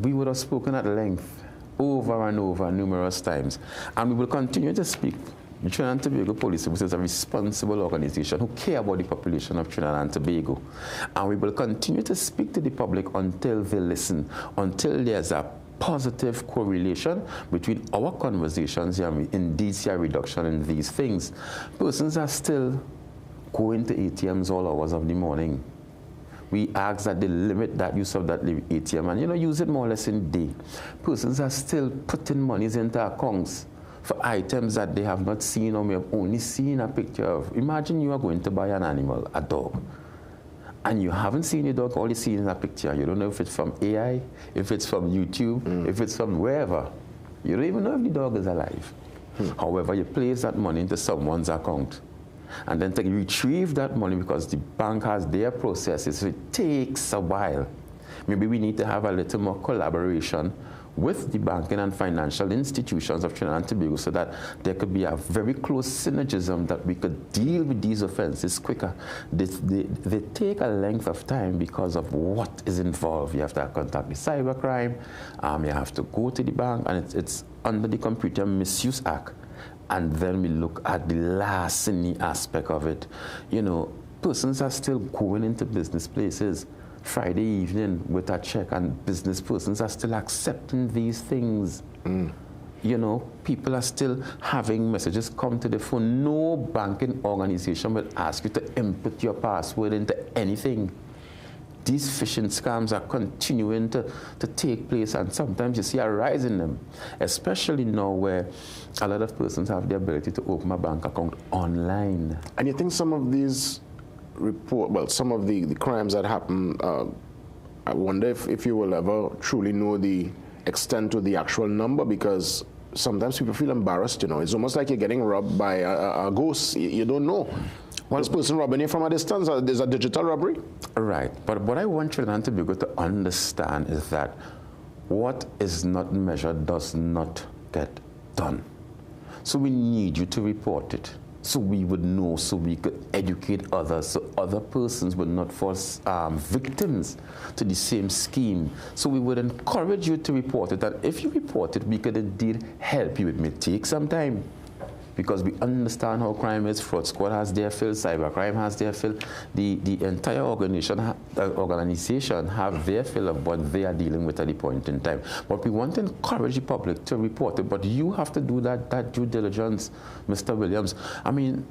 we would have spoken at length over and over numerous times, and we will continue to speak. The Trinidad and Tobago Police Service is a responsible organization who care about the population of Trinidad and Tobago, and we will continue to speak to the public until they listen, until there's a positive correlation between our conversations and indeed see a reduction in these things. Persons are still going to ATMs all hours of the morning. We ask that they limit that use of that ATM and, use it more or less in day. Persons are still putting monies into accounts for items that they have not seen or may have only seen a picture of. Imagine you are going to buy an animal, a dog, and you haven't seen your dog, all you see is a picture. You don't know if it's from AI, if it's from YouTube, if it's from wherever. You don't even know if the dog is alive. However, you place that money into someone's account, and then to retrieve that money, because the bank has their processes, so it takes a while. Maybe we need to have a little more collaboration with the banking and financial institutions of Trinidad and Tobago so that there could be a very close synergism that we could deal with these offenses quicker. They take a length of time because of what is involved. You have to contact the cybercrime, you have to go to the bank, and it's under the Computer Misuse Act. And then we look at the larceny aspect of it. Persons are still going into business places Friday evening with a check, and business persons are still accepting these things. People are still having messages come to the phone. No banking organization will ask you to input your password into anything. These phishing scams are continuing to take place, and sometimes you see a rise in them, especially now where a lot of persons have the ability to open a bank account online. And you think some of these some of the crimes that happen, I wonder if you will ever truly know the extent of the actual number, because sometimes people feel embarrassed, It's almost like you're getting robbed by a ghost. You don't know. This person robbing you from a distance, there's a digital robbery? Right, but what I want Trinidad and Tobago to understand is that what is not measured does not get done. So we need you to report it, so we would know, so we could educate others, so other persons would not fall victims to the same scheme. So we would encourage you to report it, and if you report it, we could indeed help you. It may take some time, because we understand how crime is. Fraud Squad has their fill, cybercrime has their fill. The entire organization have their fill of what they are dealing with at the point in time. But we want to encourage the public to report it, but you have to do that due diligence, Mr. Williams. I mean,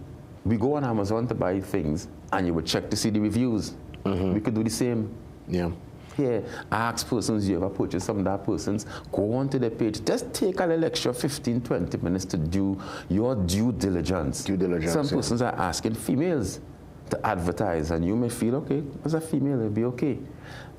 we go on Amazon to buy things, and you would check to see the reviews. We could do the same. Yeah. Here, ask persons you ever purchased from that persons, go onto the page. Just take a little extra 15-20 minutes to do your due diligence. Some persons are asking females to advertise, and you may feel, okay, as a female, it'll be okay.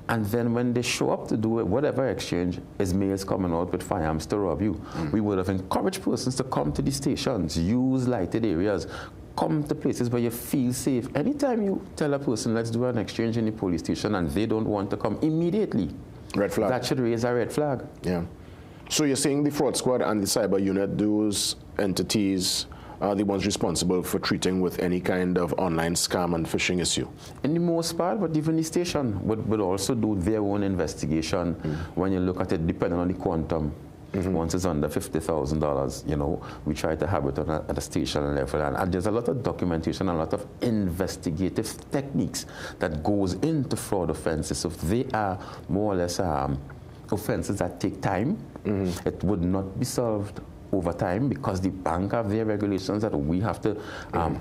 And then when they show up to do whatever exchange, is males coming out with firearms to rob you. We would have encouraged persons to come to the stations, use lighted areas, come to places where you feel safe. Anytime you tell a person, let's do an exchange in the police station, and they don't want to come immediately, red flag. That should raise a red flag. Yeah. So you're saying the Fraud Squad and the Cyber Unit, those entities the ones responsible for treating with any kind of online scam and phishing issue? In the most part, but even the station would also do their own investigation when you look at it, depending on the quantum. Once it's under $50,000, you know, we try to have it at a station level. And there's a lot of documentation, a lot of investigative techniques that goes into fraud offenses. So they are more or less offenses that take time. It would not be solved over time because the bank have their regulations that we have to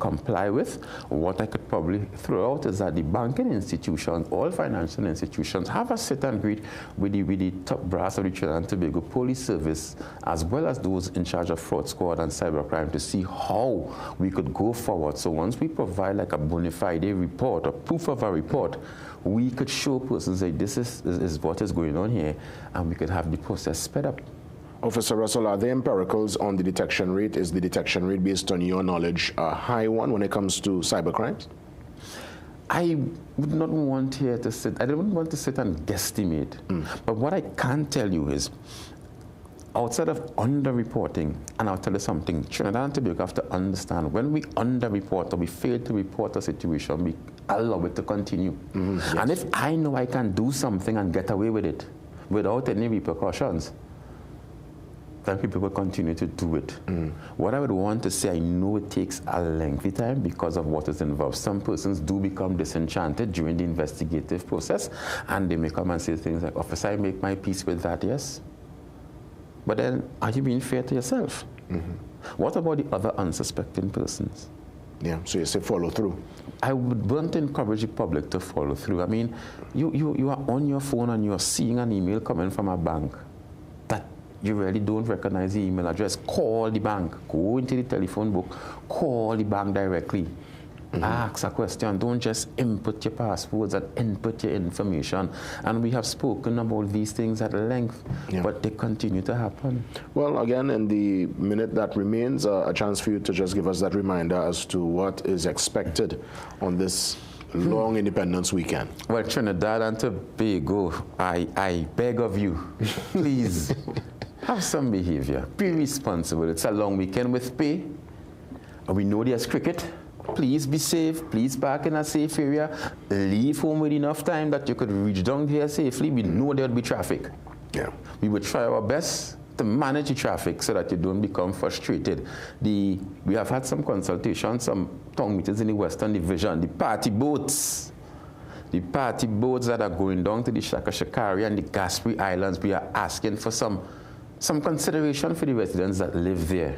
comply with. What I could probably throw out is that the banking institutions, all financial institutions, have a sit and greet with the top brass of the Trinidad and Tobago Police Service, as well as those in charge of fraud squad and cybercrime, to see how we could go forward. So once we provide like a bona fide report or proof of a report, we could show persons that this is what is going on here, and we could have the process sped up. Officer Russell, are there empiricals on the detection rate? Is the detection rate, based on your knowledge, a high one when it comes to cybercrimes? I would not want here to sit, I don't want to sit and guesstimate. But what I can tell you is, outside of underreporting, and I'll tell you something, Trinidad and Tobago have to understand, when we underreport or we fail to report a situation, we allow it to continue. Yes. And if I know I can do something and get away with it without any repercussions, then people will continue to do it. What I would want to say, I know it takes a lengthy time because of what is involved. Some persons do become disenchanted during the investigative process, and they may come and say things like, "Officer, I make my peace with that," yes. But then, are you being fair to yourself? What about the other unsuspecting persons? Yeah, so you say follow through. I would want to encourage the public to follow through. I mean, you are on your phone and you're seeing an email coming from a bank that you really don't recognize the email address. Call the bank. Go into the telephone book. Call the bank directly. Ask a question. Don't just input your passwords and input your information. And we have spoken about these things at length, but they continue to happen. Well, again, in the minute that remains, a chance for you to just give us that reminder as to what is expected on this long Independence weekend. Well, Trinidad and Tobago, I beg of you, please, have some behavior. Be responsible. It's a long weekend with pay. We know there's cricket. Please be safe. Please park in a safe area. Leave home with enough time that you could reach down here safely. We know there'll be traffic. Yeah. We will try our best to manage the traffic so that you don't become frustrated. We have had some consultations, some town meetings in the Western Division. The party boats that are going down to the Shakashakari and the Gaspri Islands, we are asking for some consideration for the residents that live there.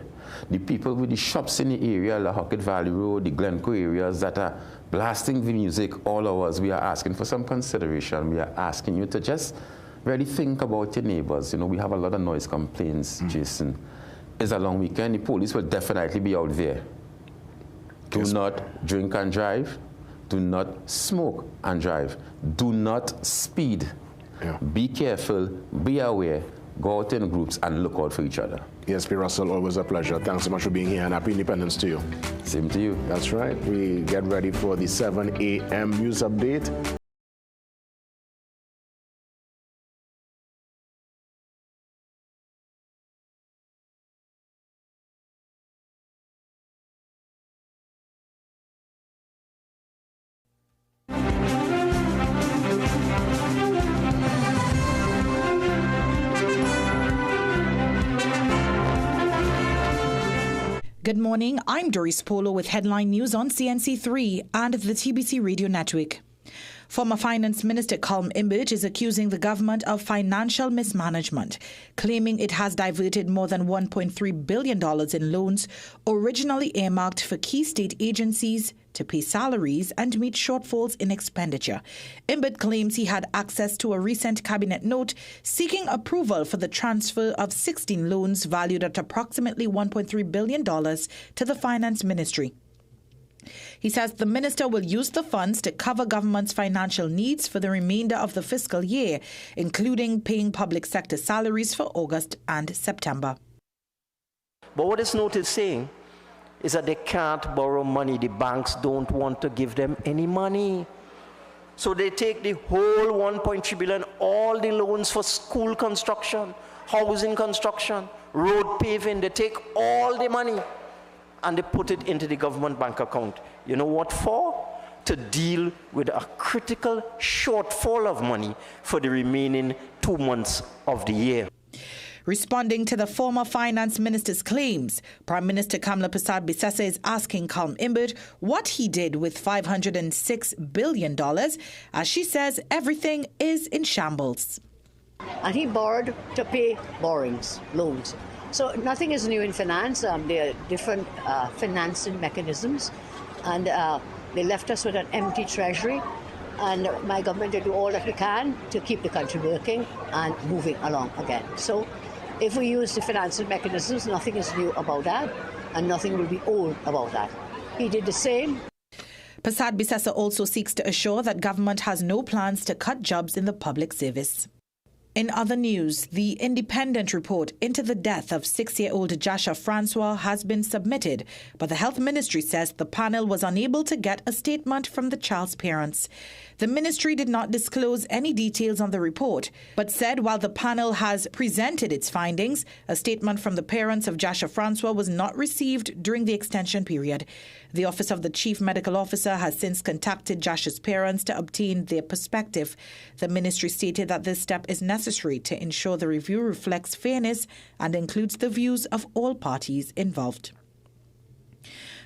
The people with the shops in the area, La Hockett Valley Road, the Glencoe areas that are blasting the music all hours, we are asking for some consideration. We are asking you to just really think about your neighbors. You know, we have a lot of noise complaints, Jason. It's a long weekend. The police will definitely be out there. Do not drink and drive. Do not smoke and drive. Do not speed. Be careful. Be aware. Go out in groups and look out for each other. Yes, P. Russell, always a pleasure. Thanks so much for being here, and happy Independence to you. Same to you. That's right. We get ready for the 7 a.m. news update. Good morning, I'm Doris Polo with headline news on CNC3 and the TBC Radio Network. Former Finance Minister Colm Imbert is accusing the government of financial mismanagement, claiming it has diverted more than $1.3 billion in loans originally earmarked for key state agencies to pay salaries and meet shortfalls in expenditure. Imbert claims he had access to a recent cabinet note seeking approval for the transfer of 16 loans valued at approximately $1.3 billion to the Finance Ministry. He says the minister will use the funds to cover government's financial needs for the remainder of the fiscal year, including paying public sector salaries for August and September. But what this note is saying is that they can't borrow money. The banks don't want to give them any money. So they take the whole $1.3 billion, all the loans for school construction, housing construction, road paving, they take all the money and they put it into the government bank account. You know what for? To deal with a critical shortfall of money for the remaining 2 months of the year. Responding to the former finance minister's claims, Prime Minister Kamla Persad-Bissesseh is asking Colm Imbert what he did with $506 billion, as she says everything is in shambles. And he borrowed to pay borrowings, loans. So nothing is new in finance. There are different financing mechanisms, and they left us with an empty treasury. And my government will do all that we can to keep the country working and moving along again. So if we use the financial mechanisms, nothing is new about that, and nothing will be old about that. He did the same. Persad-Bissesseh also seeks to assure that government has no plans to cut jobs in the public service. In other news, the independent report into the death of 6-year-old Jasha Francois has been submitted, but the Health Ministry says the panel was unable to get a statement from the child's parents. The ministry did not disclose any details on the report, but said while the panel has presented its findings, a statement from the parents of Jasha Francois was not received during the extension period. The Office of the Chief Medical Officer has since contacted Jasha's parents to obtain their perspective. The ministry stated that this step is necessary to ensure the review reflects fairness and includes the views of all parties involved.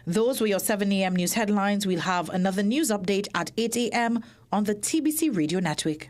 Those were your 7 a.m. news headlines. We'll have another news update at 8 a.m. on the TBC Radio Network.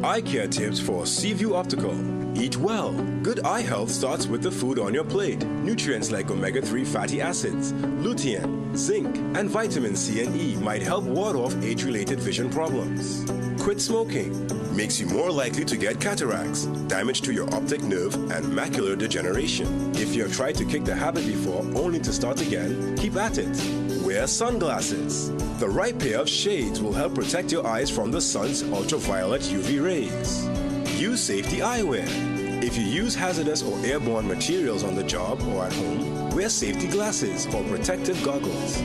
Eye care tips for Seaview Optical. Eat well. Good eye health starts with the food on your plate. Nutrients like omega-3 fatty acids, lutein, zinc, and vitamin C and E might help ward off age-related vision problems. Quit smoking. Makes you more likely to get cataracts, damage to your optic nerve, and macular degeneration. If you have tried to kick the habit before only to start again, keep at it. Wear sunglasses. The right pair of shades will help protect your eyes from the sun's ultraviolet UV rays. Use safety eyewear. If you use hazardous or airborne materials on the job or at home, wear safety glasses or protective goggles.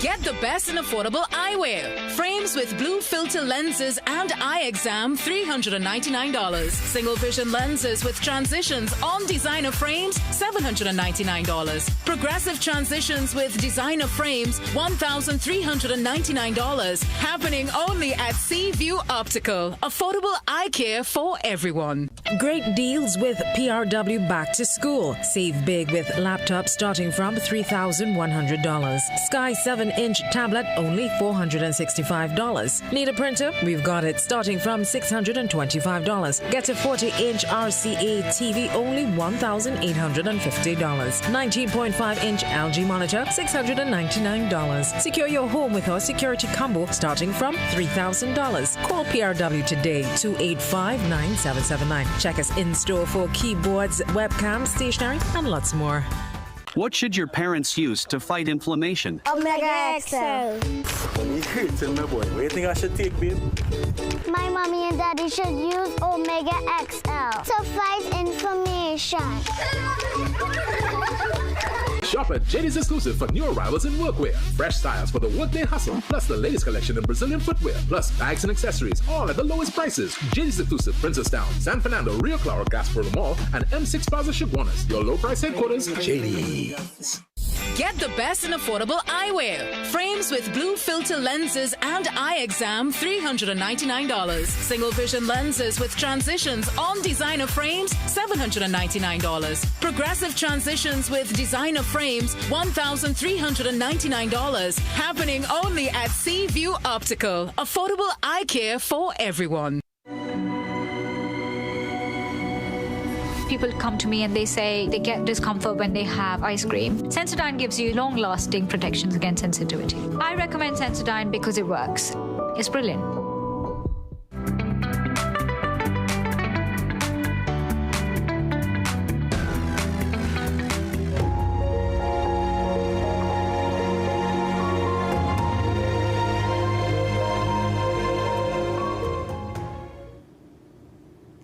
Get the best and affordable eyewear. Frames with blue filter lenses and eye exam, $399. Single vision lenses with transitions on designer frames, $799. Progressive transitions with designer frames, $1,399. Happening only at Seaview Optical. Affordable eye care for everyone. Great deals with PRW Back to School. Save big with laptops starting from $3,100. Sky 7-inch tablet, only $465. Need a printer? We've got it starting from $625. Get a 40-inch RCA TV, only $1,850. 19.5-inch LG monitor, $699. Secure your home with our security combo starting from $3,000. Call PRW today, 285-9779. Check us in store for keyboards, webcams, stationery, and lots more. What should your parents use to fight inflammation? Omega XL. Tell me, boy, what do you think I should take, babe? My mommy and daddy should use Omega XL to fight inflammation. Shop at JD's exclusive for new arrivals in workwear. Fresh styles for the workday hustle, plus the latest collection in Brazilian footwear, plus bags and accessories, all at the lowest prices. JD's exclusive, Princestown, San Fernando, Rio Claro, Gasparilla Mall, and M6 Plaza Chaguanas. Your low price headquarters, JD's. Get the best and affordable eyewear. Frames with blue filter lenses and eye exam, $399. Single vision lenses with transitions on designer frames, $799. Progressive transitions with designer frames, $1,399. Happening only at Seaview Optical. Affordable eye care for everyone. People come to me and they say they get discomfort when they have ice cream. Sensodyne gives you long-lasting protections against sensitivity. I recommend Sensodyne because it works. It's brilliant.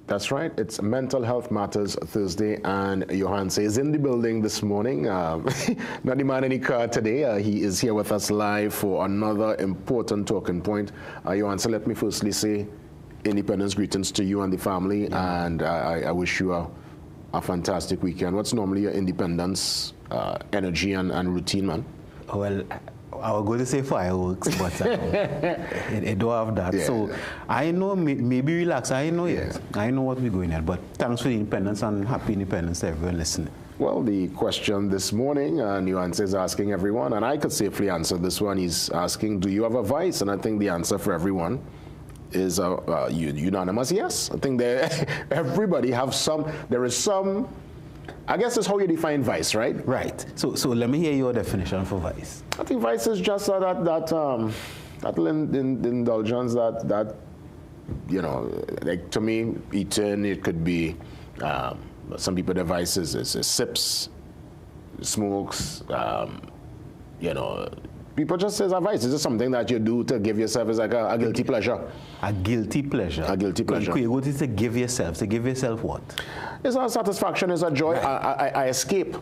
That's right. It's Mental Health Matters Thursday, and Johan is in the building this morning. Not the man in the car today. He is here with us live for another important talking point. Johan, let me firstly say Independence greetings to you and the family, and I wish you a fantastic weekend. What's normally your Independence energy and routine, man? Well, I was going to say fireworks, but I don't have that. Yeah. So I know, maybe relax. I know it. I know what we're going at. But thanks for the independence and happy independence to everyone listening. Well, the question this morning, Nuance is asking everyone, and I could safely answer this one. He's asking, do you have a vice? And I think the answer for everyone is a unanimous yes. I think everybody have some. There is some. I guess that's how you define vice, right? Right. So let me hear your definition for vice. I think vice is just that little indulgence that you know, like to me, eating. It could be some people their vices is sips, smokes. You know, people just say it's a vice. It's just something that you do to give yourself as like a guilty pleasure. A guilty pleasure. A guilty pleasure. Could you go to give yourself? To give yourself what? It's a satisfaction. It's a joy. Right. I escape.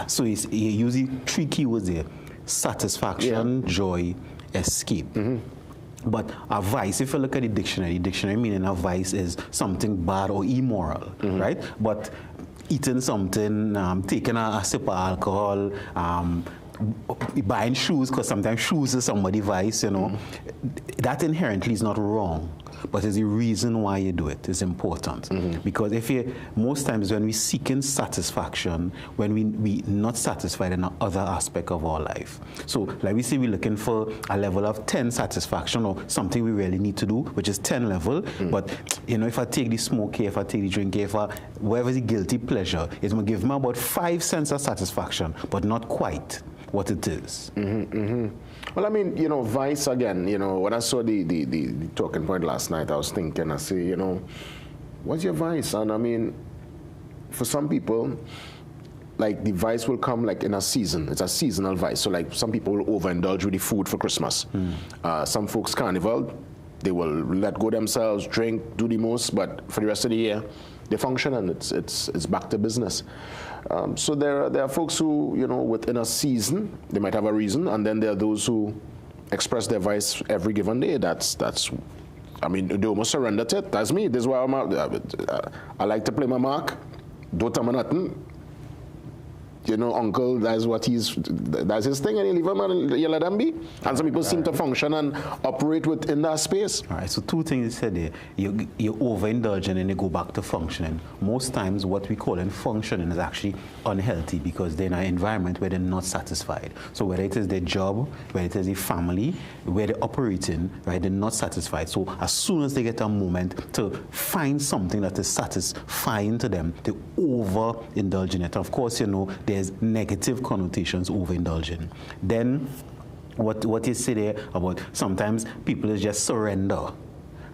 So you're using 3 keywords there: satisfaction, joy, escape. Mm-hmm. But a vice, if you look at the dictionary meaning a vice is something bad or immoral, right? But eating something, taking a sip of alcohol, buying shoes, because sometimes shoes is somebody's vice, you know, that inherently is not wrong, but it's the reason why you do it is important. Because if you, most times when we seeking satisfaction, when we not satisfied in other aspect of our life. So like we say, we're looking for a level of 10 satisfaction or something we really need to do, which is 10 level. But you know, if I take the smoke here, if I take the drink here, whatever the guilty pleasure, it's going to give me about 5 cents of satisfaction, but not quite what it is. Well, I mean, you know, vice again, you know, when I saw the talking point last night, I was thinking, I say, you know, what's your vice? And I mean, for some people, like the vice will come like in a season. It's a seasonal vice. So like some people will overindulge with the food for Christmas. Some folks carnival, they will let go themselves, drink, do the most, but for the rest of the year, they function and it's back to business. So there are folks who, you know, within a season, they might have a reason, and then there are those who express their vice every given day. That's I mean, they almost surrender to it. That's me. This is why I like to play my mark. Don't tell me nothing. You know, uncle, that's his thing, and you leave him and you let them be. And some people seem to function and operate within that space. All right, so 2 things you said there. You're overindulging and you go back to functioning. Most times what we call in functioning is actually unhealthy because they're in an environment where they're not satisfied. So whether it is their job, whether it is a family, where they're operating, right, they're not satisfied. So as soon as they get a moment to find something that is satisfying to them, they overindulge in it. Of course, you know, there's negative connotations overindulging. Then what you say there about sometimes people just surrender,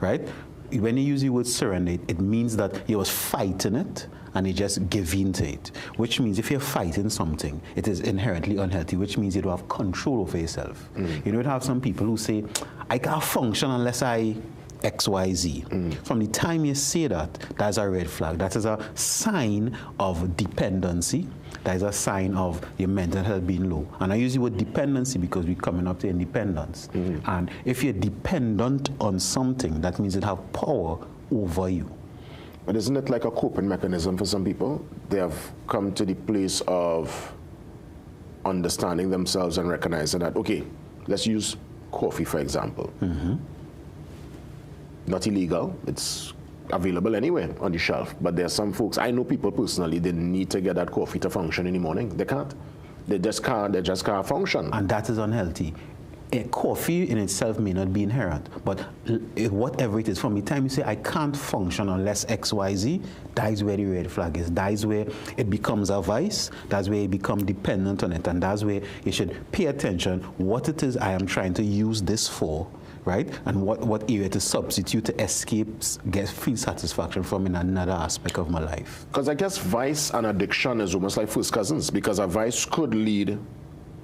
right? When you use the word surrender, it means that you was fighting it and you just give in to it, which means if you're fighting something, it is inherently unhealthy, which means you don't have control over yourself. You know, you have some people who say, I can't function unless I XYZ. From the time you say that, that's a red flag. That is a sign of dependency. That is a sign of your mental health being low. And I use the word dependency because we're coming up to independence. And if you're dependent on something, that means it have power over you. But isn't it like a coping mechanism for some people? They have come to the place of understanding themselves and recognizing that, okay, let's use coffee, for example. Not illegal, it's available anywhere on the shelf. But there are some folks, I know people personally, they need to get that coffee to function in the morning. They can't. They just can't function. And that is unhealthy. Coffee in itself may not be inherent, but whatever it is, from the time you say, I can't function unless XYZ, that is where the red flag is. That is where it becomes a vice. That's where you become dependent on it. And that's where you should pay attention what it is I am trying to use this for, right? And what area to substitute to escape, feel satisfaction from in another aspect of my life. Because I guess vice and addiction is almost like first cousins, because a vice could lead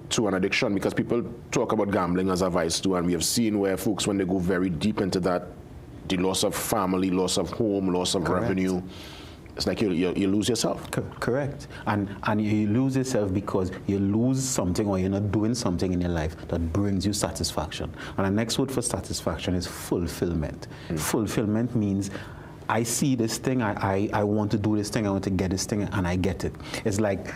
to an addiction, because people talk about gambling as a vice too, and we have seen where folks, when they go very deep into that the loss of family, loss of home, loss of revenue. It's like you lose yourself. Correct. And you lose yourself because you lose something or you're not doing something in your life that brings you satisfaction. And the next word for satisfaction is fulfillment. Fulfillment means I see this thing, I want to do this thing, I want to get this thing, and I get it. It's like,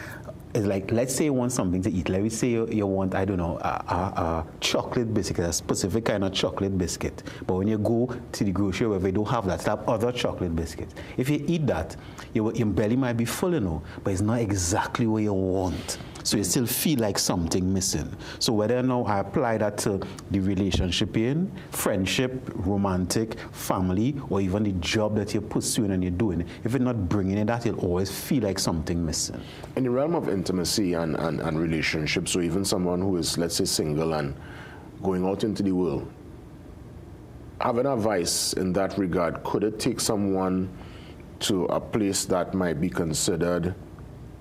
let's say you want something to eat. Let me say you want, I don't know, a chocolate biscuit, a specific kind of chocolate biscuit. But when you go to the grocery where they don't have that, they have other chocolate biscuits. If you eat that, your belly might be full, but it's not exactly what you want. So you still feel like something missing. So whether or not I apply that to the relationship you're in, friendship, romantic, family, or even the job that you're pursuing and you're doing, if you're not bringing it, that you'll always feel like something missing. In the realm of intimacy and relationships, so even someone who is, let's say, single and going out into the world, having advice in that regard, could it take someone to a place that might be considered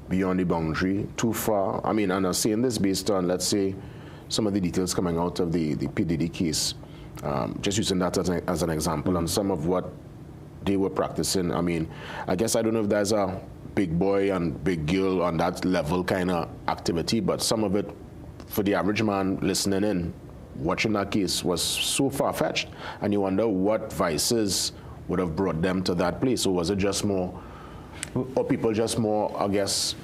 beyond the boundary, too far? I mean, and I'm saying this based on, let's say, some of the details coming out of the P. Diddy case, just using that as an example, and some of what they were practicing. I mean, I guess I don't know if there's a big boy and big girl on that level kind of activity, but some of it, for the average man listening in, watching that case, was so far-fetched, and you wonder what vices would have brought them to that place. Or was it just more, or people just more, I guess,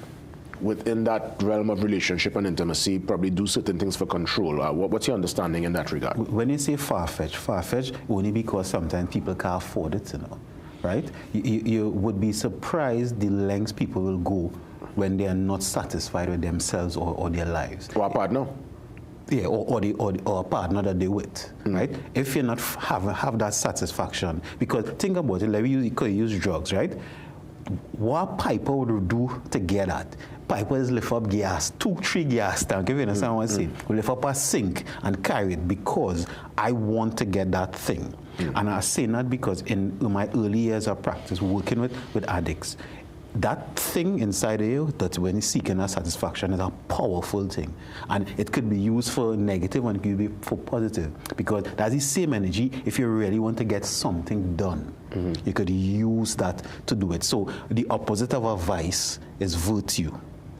within that realm of relationship and intimacy, probably do certain things for control? What's your understanding in that regard? When you say far-fetched only because sometimes people can't afford it, right? You would be surprised the lengths people will go when they are not satisfied with themselves or their lives. Or a partner. Yeah, or a partner that they're with, right? If you're not have that satisfaction, because think about it, like you could use drugs, right? What Piper would do to get that? Piper is lift up gas, 2-3 gas tank, if you understand what I'm saying. We lift up a sink and carry it because I want to get that thing. And I say that because in my early years of practice working with addicts, that thing inside of you that when you're seeking that satisfaction is a powerful thing. And it could be used for negative and it could be for positive, because that's the same energy. If you really want to get something done, you could use that to do it. So the opposite of a vice is virtue.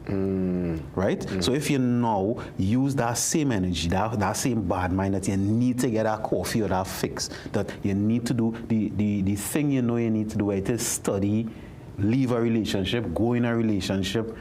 Right? So if you now use that same energy, that same bad mind that you need to get that coffee or that fix, that you need to do the thing you know you need to do, it is study, leave a relationship, go in a relationship,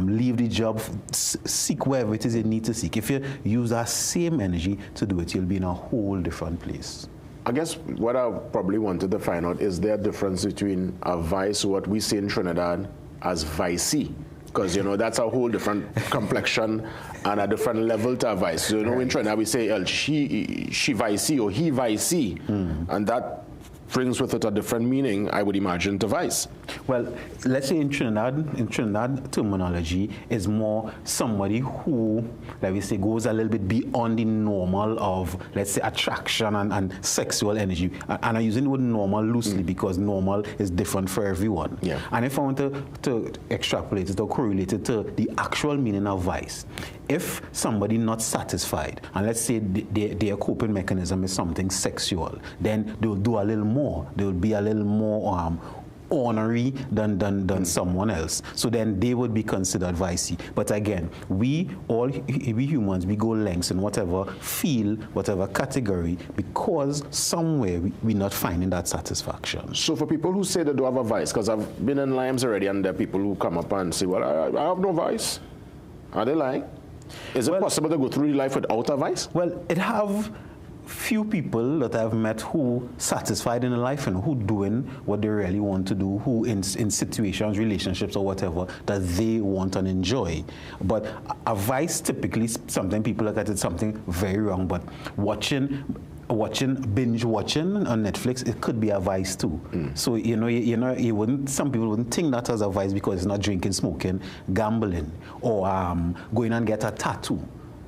leave the job, seek wherever it is you need to seek. If you use that same energy to do it, you'll be in a whole different place. I guess what I probably wanted to find out, is there a difference between a vice, what we say in Trinidad, as vicey? Because, that's a whole different complexion and a different level to a vice. So, in Trinidad we say, she vicey or he vicey, and that brings with it a different meaning, I would imagine, to vice. Well, let's say in Trinidad terminology is more somebody who, like we say, goes a little bit beyond the normal of, let's say, attraction and sexual energy. And I'm using the word normal loosely because normal is different for everyone. Yeah. And if I want to extrapolate it or correlate it to the actual meaning of vice, if somebody not satisfied, and let's say their coping mechanism is something sexual, then they'll do a little more. They'll be a little more ornery than someone else. So then they would be considered vicey. But again, we humans, we go lengths in whatever field, whatever category, because somewhere we're not finding that satisfaction. So for people who say they don't have a vice, because I've been in Limes already, and there are people who come up and say, well, I have no vice. Are they lying? Is it possible to go through life without a vice? Well, it have few people that I've met who satisfied in life and who doing what they really want to do, who in situations, relationships or whatever that they want and enjoy. But a vice, typically, sometimes people look at it something very wrong, but binge watching on Netflix, it could be a vice too. So you wouldn't, some people wouldn't think that as a vice because it's not drinking, smoking, gambling, or going and get a tattoo.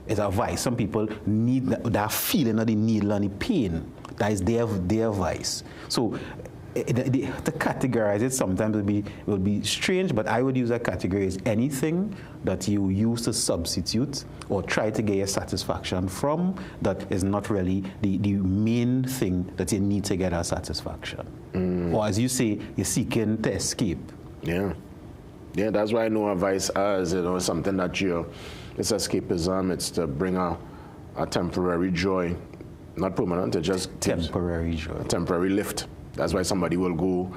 It's a vice. Some people need that feeling of the needle and the pain. That is their vice. So To categorize it sometimes will be strange, but I would use a category as anything that you use to substitute or try to get your satisfaction from that is not really the main thing that you need to get a satisfaction. Or as you say, you're seeking to escape. Yeah. Yeah, that's why I know a vice as, something that it's escapism, it's to bring a temporary joy, not permanent, it's just temporary joy. A temporary lift. That's why somebody will go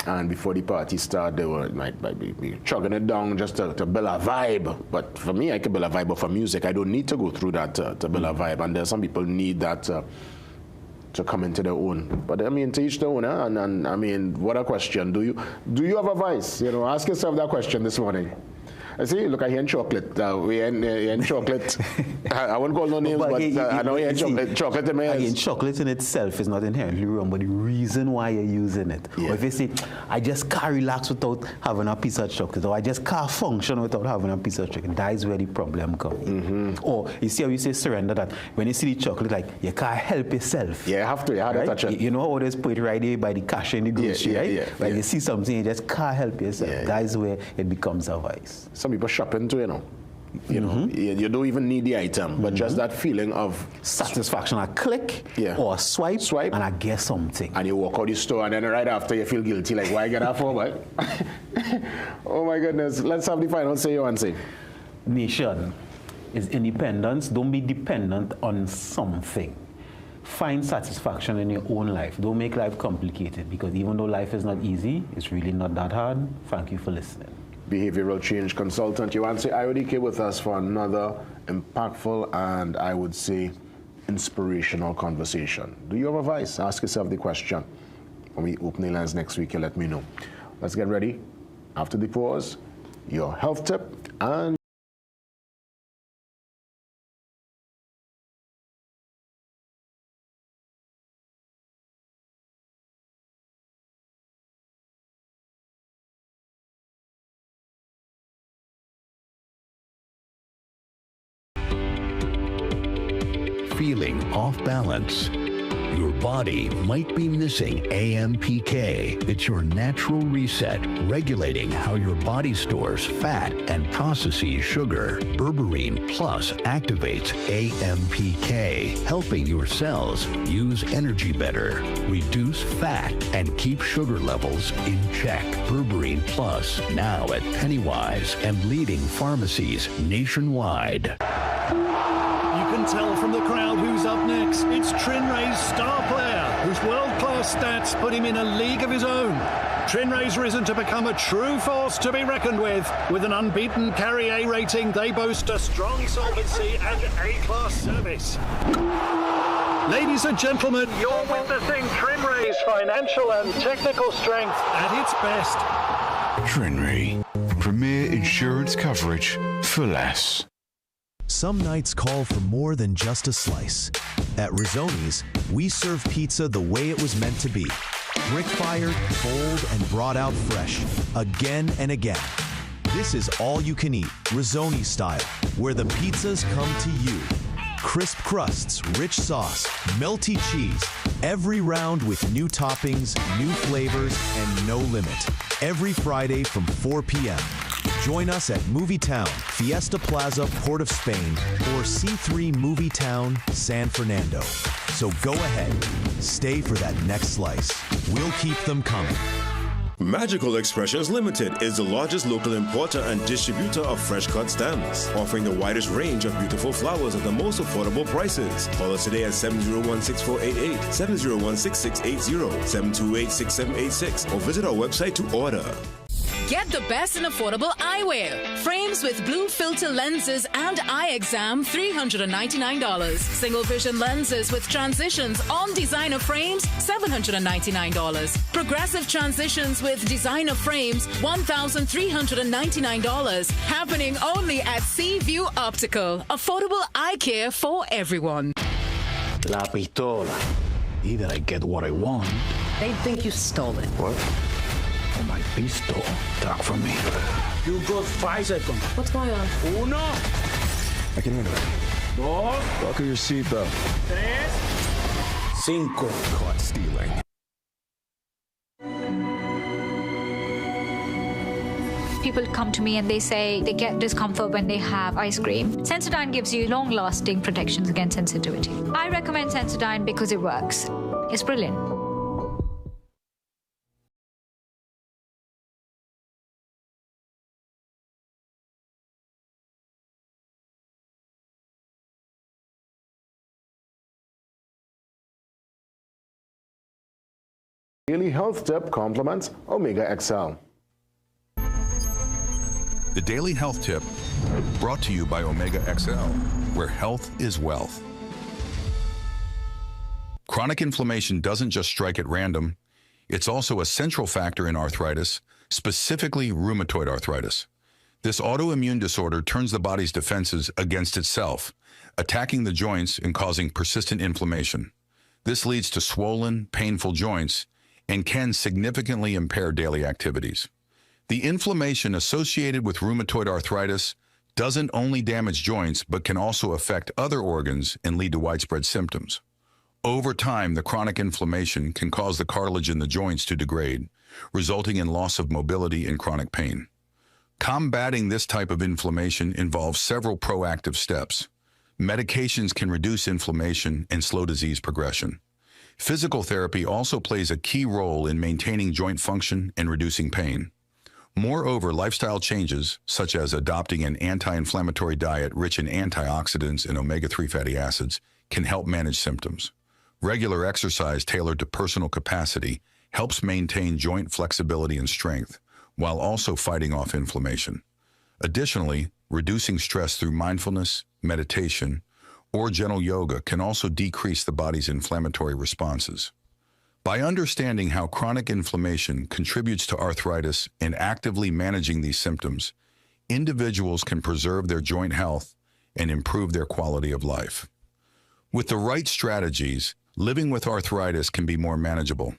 and before the party start, they might be chugging it down just to build a vibe. But for me, I can build a vibe, but for music, I don't need to go through that to build a vibe. And there's some people need that to come into their own. But I mean, to each their own, and I mean, what a question. Do you have a vice? Ask yourself that question this morning. I see, look, I hear chocolate. We in chocolate. I won't call no names, but I know you chocolate in my Again, chocolate in itself is not inherently wrong, but the reason why you're using it. Yeah. Or if you say, I just can't relax without having a piece of chocolate, or I just can't function without having a piece of chocolate, that is where the problem comes. Or you see how you say surrender, that when you see the chocolate, like, you can't help yourself. Yeah, you have to right? touch it. You know how they put it right there by the cash in the grocery, right? Like you see something, you just can't help yourself. That is where it becomes a vice. Some people shopping too, you don't even need the item, but just that feeling of satisfaction, a click or a swipe, and I get something. And you walk out the store, and then right after you feel guilty, like, why get that for, what? Oh my goodness. Let's have the final say, Yohansi. Nation is independence. Don't be dependent on something. Find satisfaction in your own life. Don't make life complicated, because even though life is not easy, it's really not that hard. Thank you for listening. Behavioral change consultant Yohansi Ayodike with us for another impactful and I would say inspirational conversation. Do you have a vice? Ask yourself the question. When we open the lines next week, you let me know. Let's get ready. After the pause, your health tip and feeling off balance. Your body might be missing AMPK. It's your natural reset, regulating how your body stores fat and processes sugar. Berberine Plus activates AMPK, helping your cells use energy better, reduce fat, and keep sugar levels in check. Berberine Plus, now at Pennywise and leading pharmacies nationwide. You can tell from the crowd who's up next. It's Trinray's star player, whose world-class stats put him in a league of his own. Trinray's risen to become a true force to be reckoned with. With an unbeaten Carry A rating, they boast a strong solvency and A-class service. Ladies and gentlemen, you're witnessing Trinray's financial and technical strength at its best. Trinray, premier insurance coverage for less. Some nights call for more than just a slice. At Rizzoni's, we serve pizza the way it was meant to be. Brick-fired, cold, and brought out fresh, again and again. This is all you can eat, Rizzoni style, where the pizzas come to you. Crisp crusts, rich sauce, melty cheese, every round with new toppings, new flavors, and no limit. Every Friday from 4 p.m. Join us at Movie Town, Fiesta Plaza, Port of Spain, or C3 Movie Town, San Fernando. So go ahead, stay for that next slice. We'll keep them coming. Magical Expressions Limited is the largest local importer and distributor of fresh cut stems, offering the widest range of beautiful flowers at the most affordable prices. Call us today at 701-6488, 701-6680, 728-6786, or visit our website to order. Get the best in affordable eyewear. Frames with blue filter lenses and eye exam, $399. Single vision lenses with transitions on designer frames, $799. Progressive transitions with designer frames, $1,399. Happening only at Seaview Optical. Affordable eye care for everyone. La pistola. Either I get what I want. They think you stole it. What? My pistol. Talk from me. You got 5 seconds. What's going on? Uno. I can handle it. Dos. Buckle your seatbelt. 3. 5. Caught stealing. People come to me and they say they get discomfort when they have ice cream. Sensodyne gives you long-lasting protections against sensitivity. I recommend Sensodyne because it works. It's brilliant. Daily Health Tip compliments Omega XL. The Daily Health Tip brought to you by Omega XL, where health is wealth. Chronic inflammation doesn't just strike at random. It's also a central factor in arthritis, specifically rheumatoid arthritis. This autoimmune disorder turns the body's defenses against itself, attacking the joints and causing persistent inflammation. This leads to swollen, painful joints and can significantly impair daily activities. The inflammation associated with rheumatoid arthritis doesn't only damage joints, but can also affect other organs and lead to widespread symptoms. Over time, the chronic inflammation can cause the cartilage in the joints to degrade, resulting in loss of mobility and chronic pain. Combating this type of inflammation involves several proactive steps. Medications can reduce inflammation and slow disease progression. Physical therapy also plays a key role in maintaining joint function and reducing pain. Moreover, lifestyle changes, such as adopting an anti-inflammatory diet rich in antioxidants and omega-3 fatty acids, can help manage symptoms. Regular exercise tailored to personal capacity helps maintain joint flexibility and strength, while also fighting off inflammation. Additionally, reducing stress through mindfulness, meditation, or gentle yoga can also decrease the body's inflammatory responses. By understanding how chronic inflammation contributes to arthritis and actively managing these symptoms, individuals can preserve their joint health and improve their quality of life. With the right strategies, living with arthritis can be more manageable.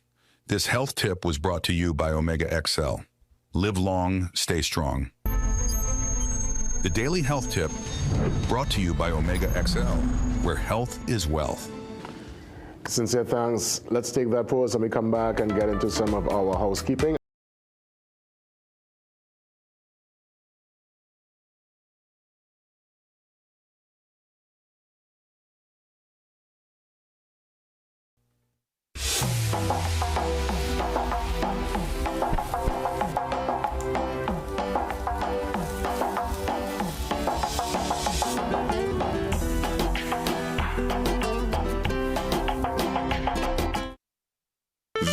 This health tip was brought to you by Omega XL. Live long, stay strong. The Daily Health Tip brought to you by Omega XL, where health is wealth. Sincere thanks. Let's take that pause and we come back and get into some of our housekeeping.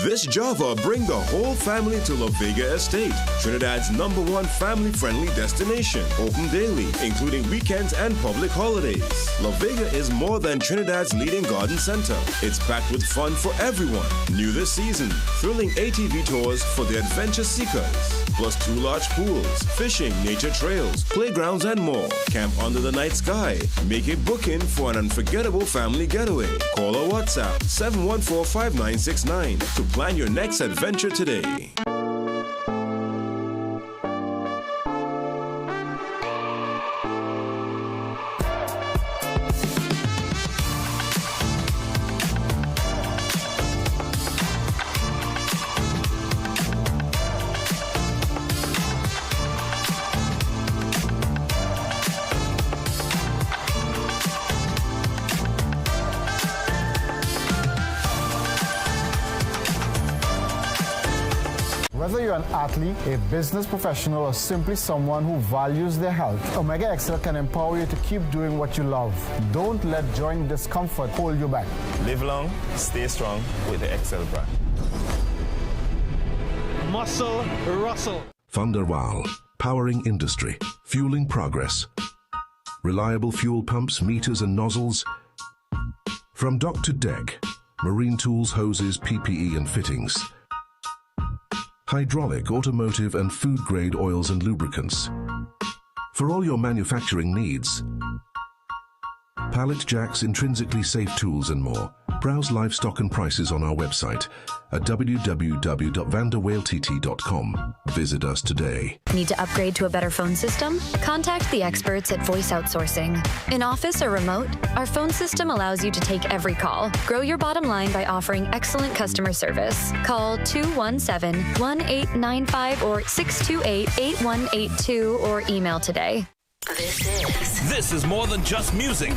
This Java bring the whole family to La Vega Estate, Trinidad's #1 family-friendly destination, open daily, including weekends and public holidays. La Vega is more than Trinidad's leading garden center. It's packed with fun for everyone. New this season, thrilling ATV tours for the adventure seekers, plus 2 large pools, fishing, nature trails, playgrounds, and more. Camp under the night sky. Make a booking for an unforgettable family getaway. Call or WhatsApp 714-5969 to plan your next adventure today. Whether you're an athlete, a business professional, or simply someone who values their health, Omega XL can empower you to keep doing what you love. Don't let joint discomfort hold you back. Live long, stay strong with the XL brand. Muscle Russell. Thunderwal, powering industry, fueling progress. Reliable fuel pumps, meters, and nozzles. From dock to deck, marine tools, hoses, PPE, and fittings. Hydraulic, automotive, and food-grade oils and lubricants. For all your manufacturing needs. Pallet jacks, intrinsically safe tools, and more. Browse live stock and prices on our website at www.vanderwailtt.com. Visit us today. Need to upgrade to a better phone system? Contact the experts at Voice Outsourcing. In office or remote, our phone system allows you to take every call. Grow your bottom line by offering excellent customer service. Call 217-1895 or 628-8182 or email today. This is more than just music.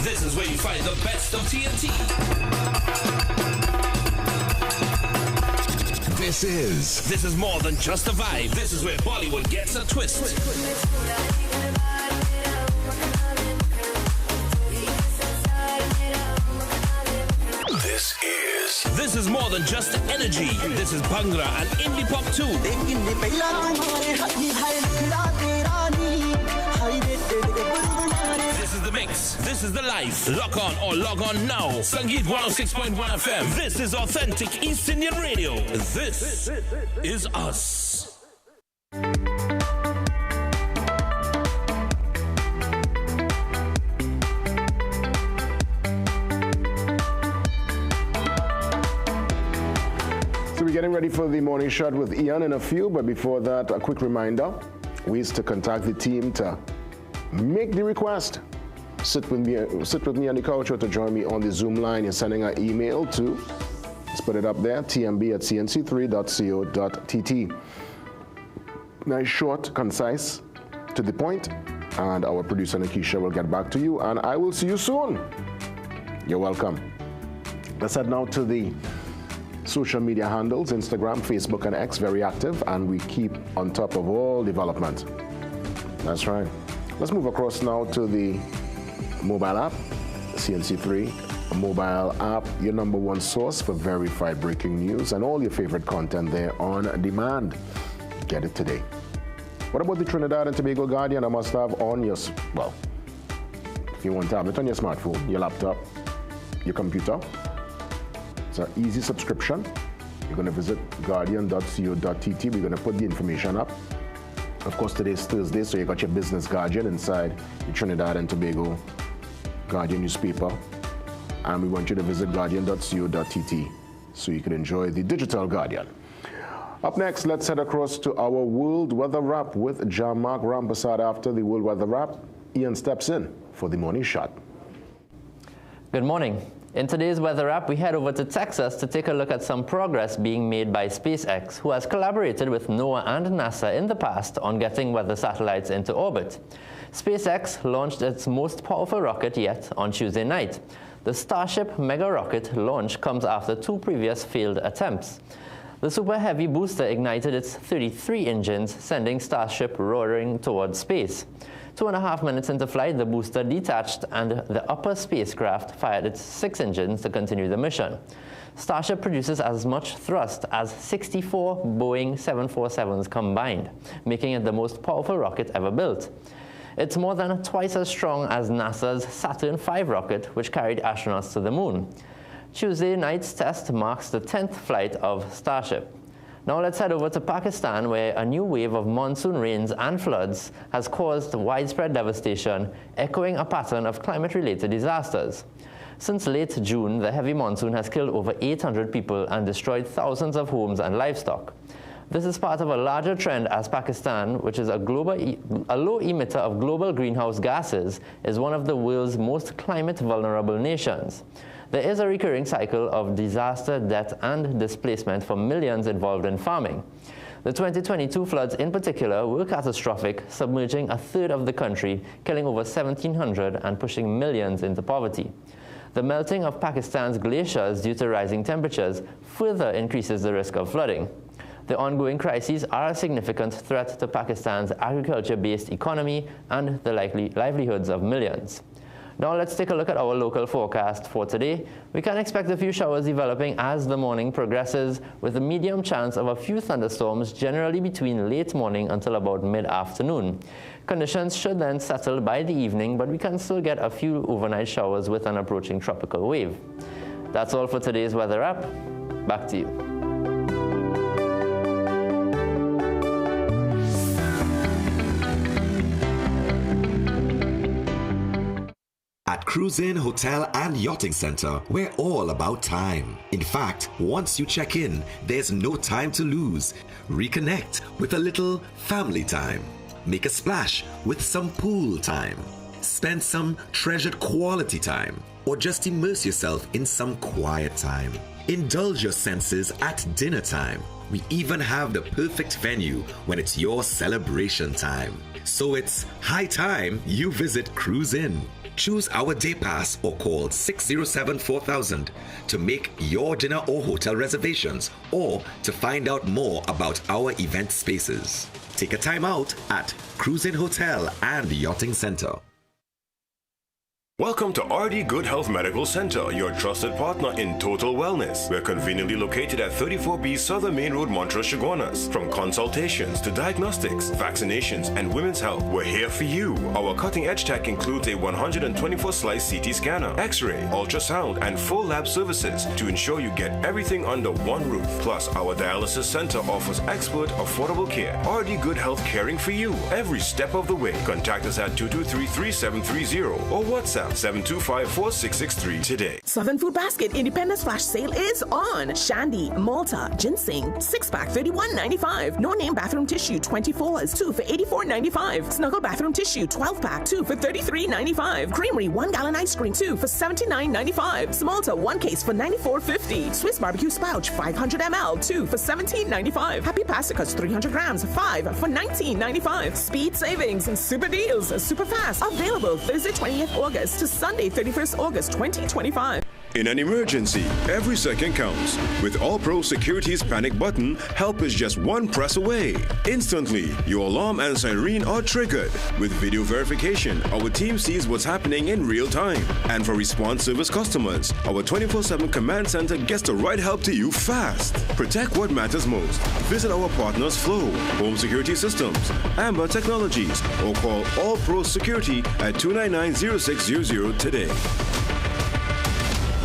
This is where you find the best of TNT. This is more than just a vibe. This is where Bollywood gets a twist. This is more than just energy. This is Bhangra and indie pop too. This is the mix. This is the life. Lock on or log on now. Sangeet 106.1 FM. This is authentic East Indian radio. This is us. So we're getting ready for the morning shot with Ian in a few, but before that, a quick reminder. Ways to contact the team to make the request. Sit with me on the couch or to join me on the Zoom line. You're sending an email to, let's put it up there, tmb@cnc3.co.tt. Nice, short, concise, to the point, and our producer Nikisha will get back to you, and I will see you soon. You're welcome. Let's head now to the social media handles, Instagram, Facebook, and X, very active, and we keep on top of all development. That's right. Let's move across now to the mobile app, CNC3, a mobile app, your number one source for verified breaking news and all your favorite content there on demand. Get it today. What about the Trinidad and Tobago Guardian? I must have on your, well, if you want to have it on your smartphone, your laptop, your computer. It's an easy subscription. You're going to visit guardian.co.tt. We're going to put the information up. Of course, today's Thursday, so you got your business Guardian inside your Trinidad and Tobago Guardian newspaper. And we want you to visit guardian.co.tt so you can enjoy the digital Guardian. Up next, let's head across to our World Weather Wrap with Jean-Marc Rampersad. After the World Weather Wrap, Ian steps in for the morning shot. Good morning. In today's weather wrap, we head over to Texas to take a look at some progress being made by SpaceX, who has collaborated with NOAA and NASA in the past on getting weather satellites into orbit. SpaceX launched its most powerful rocket yet on Tuesday night. The Starship mega rocket launch comes after 2 previous failed attempts. The Super Heavy booster ignited its 33 engines, sending Starship roaring towards space. 2.5 minutes into flight, the booster detached and the upper spacecraft fired its 6 engines to continue the mission. Starship produces as much thrust as 64 Boeing 747s combined, making it the most powerful rocket ever built. It's more than twice as strong as NASA's Saturn V rocket, which carried astronauts to the moon. Tuesday night's test marks the 10th flight of Starship. Now let's head over to Pakistan, where a new wave of monsoon rains and floods has caused widespread devastation, echoing a pattern of climate-related disasters. Since late June, the heavy monsoon has killed over 800 people and destroyed thousands of homes and livestock. This is part of a larger trend as Pakistan, which is a low emitter of global greenhouse gases, is one of the world's most climate-vulnerable nations. There is a recurring cycle of disaster, death, and displacement for millions involved in farming. The 2022 floods in particular were catastrophic, submerging a third of the country, killing over 1,700 and pushing millions into poverty. The melting of Pakistan's glaciers due to rising temperatures further increases the risk of flooding. The ongoing crises are a significant threat to Pakistan's agriculture-based economy and the livelihoods of millions. Now let's take a look at our local forecast for today. We can expect a few showers developing as the morning progresses, with a medium chance of a few thunderstorms generally between late morning until about mid-afternoon. Conditions should then settle by the evening, but we can still get a few overnight showers with an approaching tropical wave. That's all for today's weather app. Back to you. At Cruise Inn Hotel and Yachting Center, we're all about time. In fact, once you check in, there's no time to lose. Reconnect with a little family time. Make a splash with some pool time. Spend some treasured quality time. Or just immerse yourself in some quiet time. Indulge your senses at dinner time. We even have the perfect venue when it's your celebration time. So it's high time you visit Cruise Inn. Choose our day pass or call 607-4000 to make your dinner or hotel reservations or to find out more about our event spaces. Take a time out at Cruise Inn Hotel and Yachting Center. Welcome to RD Good Health Medical Center, your trusted partner in total wellness. We're conveniently located at 34B Southern Main Road, Montrose, Chaguanas. From consultations to diagnostics, vaccinations, and women's health, we're here for you. Our cutting-edge tech includes a 124-slice CT scanner, X-ray, ultrasound, and full lab services to ensure you get everything under one roof. Plus, our dialysis center offers expert, affordable care. RD Good Health, caring for you every step of the way. Contact us at 223-3730 or WhatsApp 725-4663 today. Southern Food Basket Independence Flash Sale is on. Shandy, Malta, Ginseng, 6-pack $31.95. No name bathroom tissue 24s, 2 for $84.95. Snuggle bathroom tissue 12-pack 2 for $33.95. Creamery 1 gallon ice cream 2 for $79.95. Malta 1 case for $94.50. Swiss barbecue spouch 500 ml 2 for $17.95. Happy Pasticas 300 grams 5 for $19.95. Speed savings and super deals super fast. Available Thursday 20th August to Sunday 31st August 2025. In an emergency, every second counts. With All Pro Security's panic button, help is just one press away. Instantly, your alarm and siren are triggered. With video verification, our team sees what's happening in real time. And for response service customers, our 24/7 command center gets the right help to you fast. Protect what matters most. Visit our partners Flow, Home Security Systems, Amber Technologies, or call All Pro Security at 299-0600 today.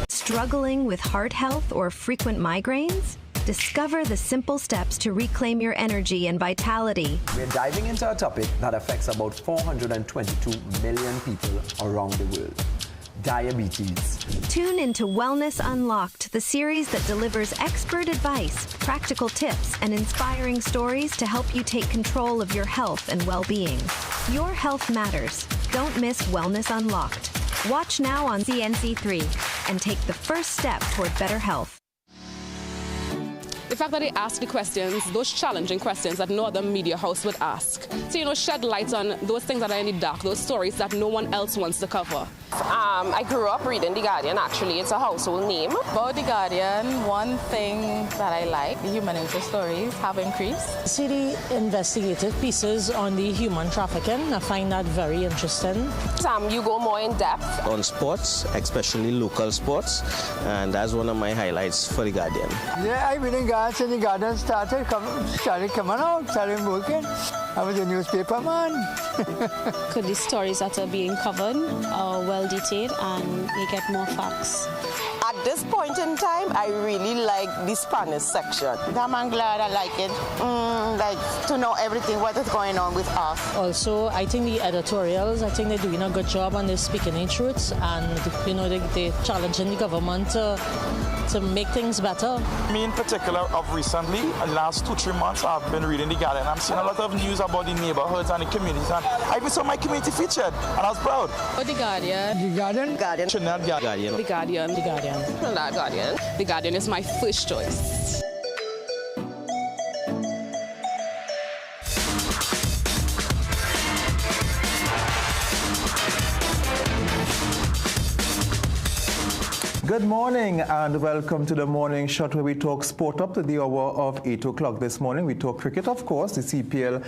Struggling with heart health or frequent migraines? Discover the simple steps to reclaim your energy and vitality. We're diving into a topic that affects about 422 million people around the world. Diabetes. Tune into Wellness Unlocked, the series that delivers expert advice, practical tips, and inspiring stories to help you take control of your health and well-being. Your health matters. Don't miss Wellness Unlocked. Watch now on CNC3 and take the first step toward better health. The fact that they ask the questions, those challenging questions that no other media house would ask. So, shed light on those things that are in the dark, those stories that no one else wants to cover. I grew up reading The Guardian, actually. It's a household name. About The Guardian, one thing that I like, the human interest stories have increased. See the investigative pieces on the human trafficking. I find that very interesting. You go more in depth. On sports, especially local sports, and that's one of my highlights for The Guardian. Yeah, I've been in Ghana and The Guardian started coming out, started working. I was a newspaper man. Could the stories that are being covered are well detailed and they get more facts? At this point in time, I really like the Spanish section. I'm glad I like it. Like to know everything, what is going on with us. Also, I think the editorials, I think they're doing a good job on this speaking the truth, and they're challenging the government to make things better. Me in particular, of recently, the last 2-3 months, I've been reading The Guardian. I'm seeing a lot of news about the neighborhoods and the communities, and I even saw my community featured, and I was proud. Oh, The Guardian. The Guardian? Guardian. Trinidad Guardian. The Guardian. The Guardian. Trinidad Guardian. The Guardian is my first choice. Good morning and welcome to the morning shot where we talk sport up to the hour of 8 o'clock this morning. We talk cricket, of course, the CPL.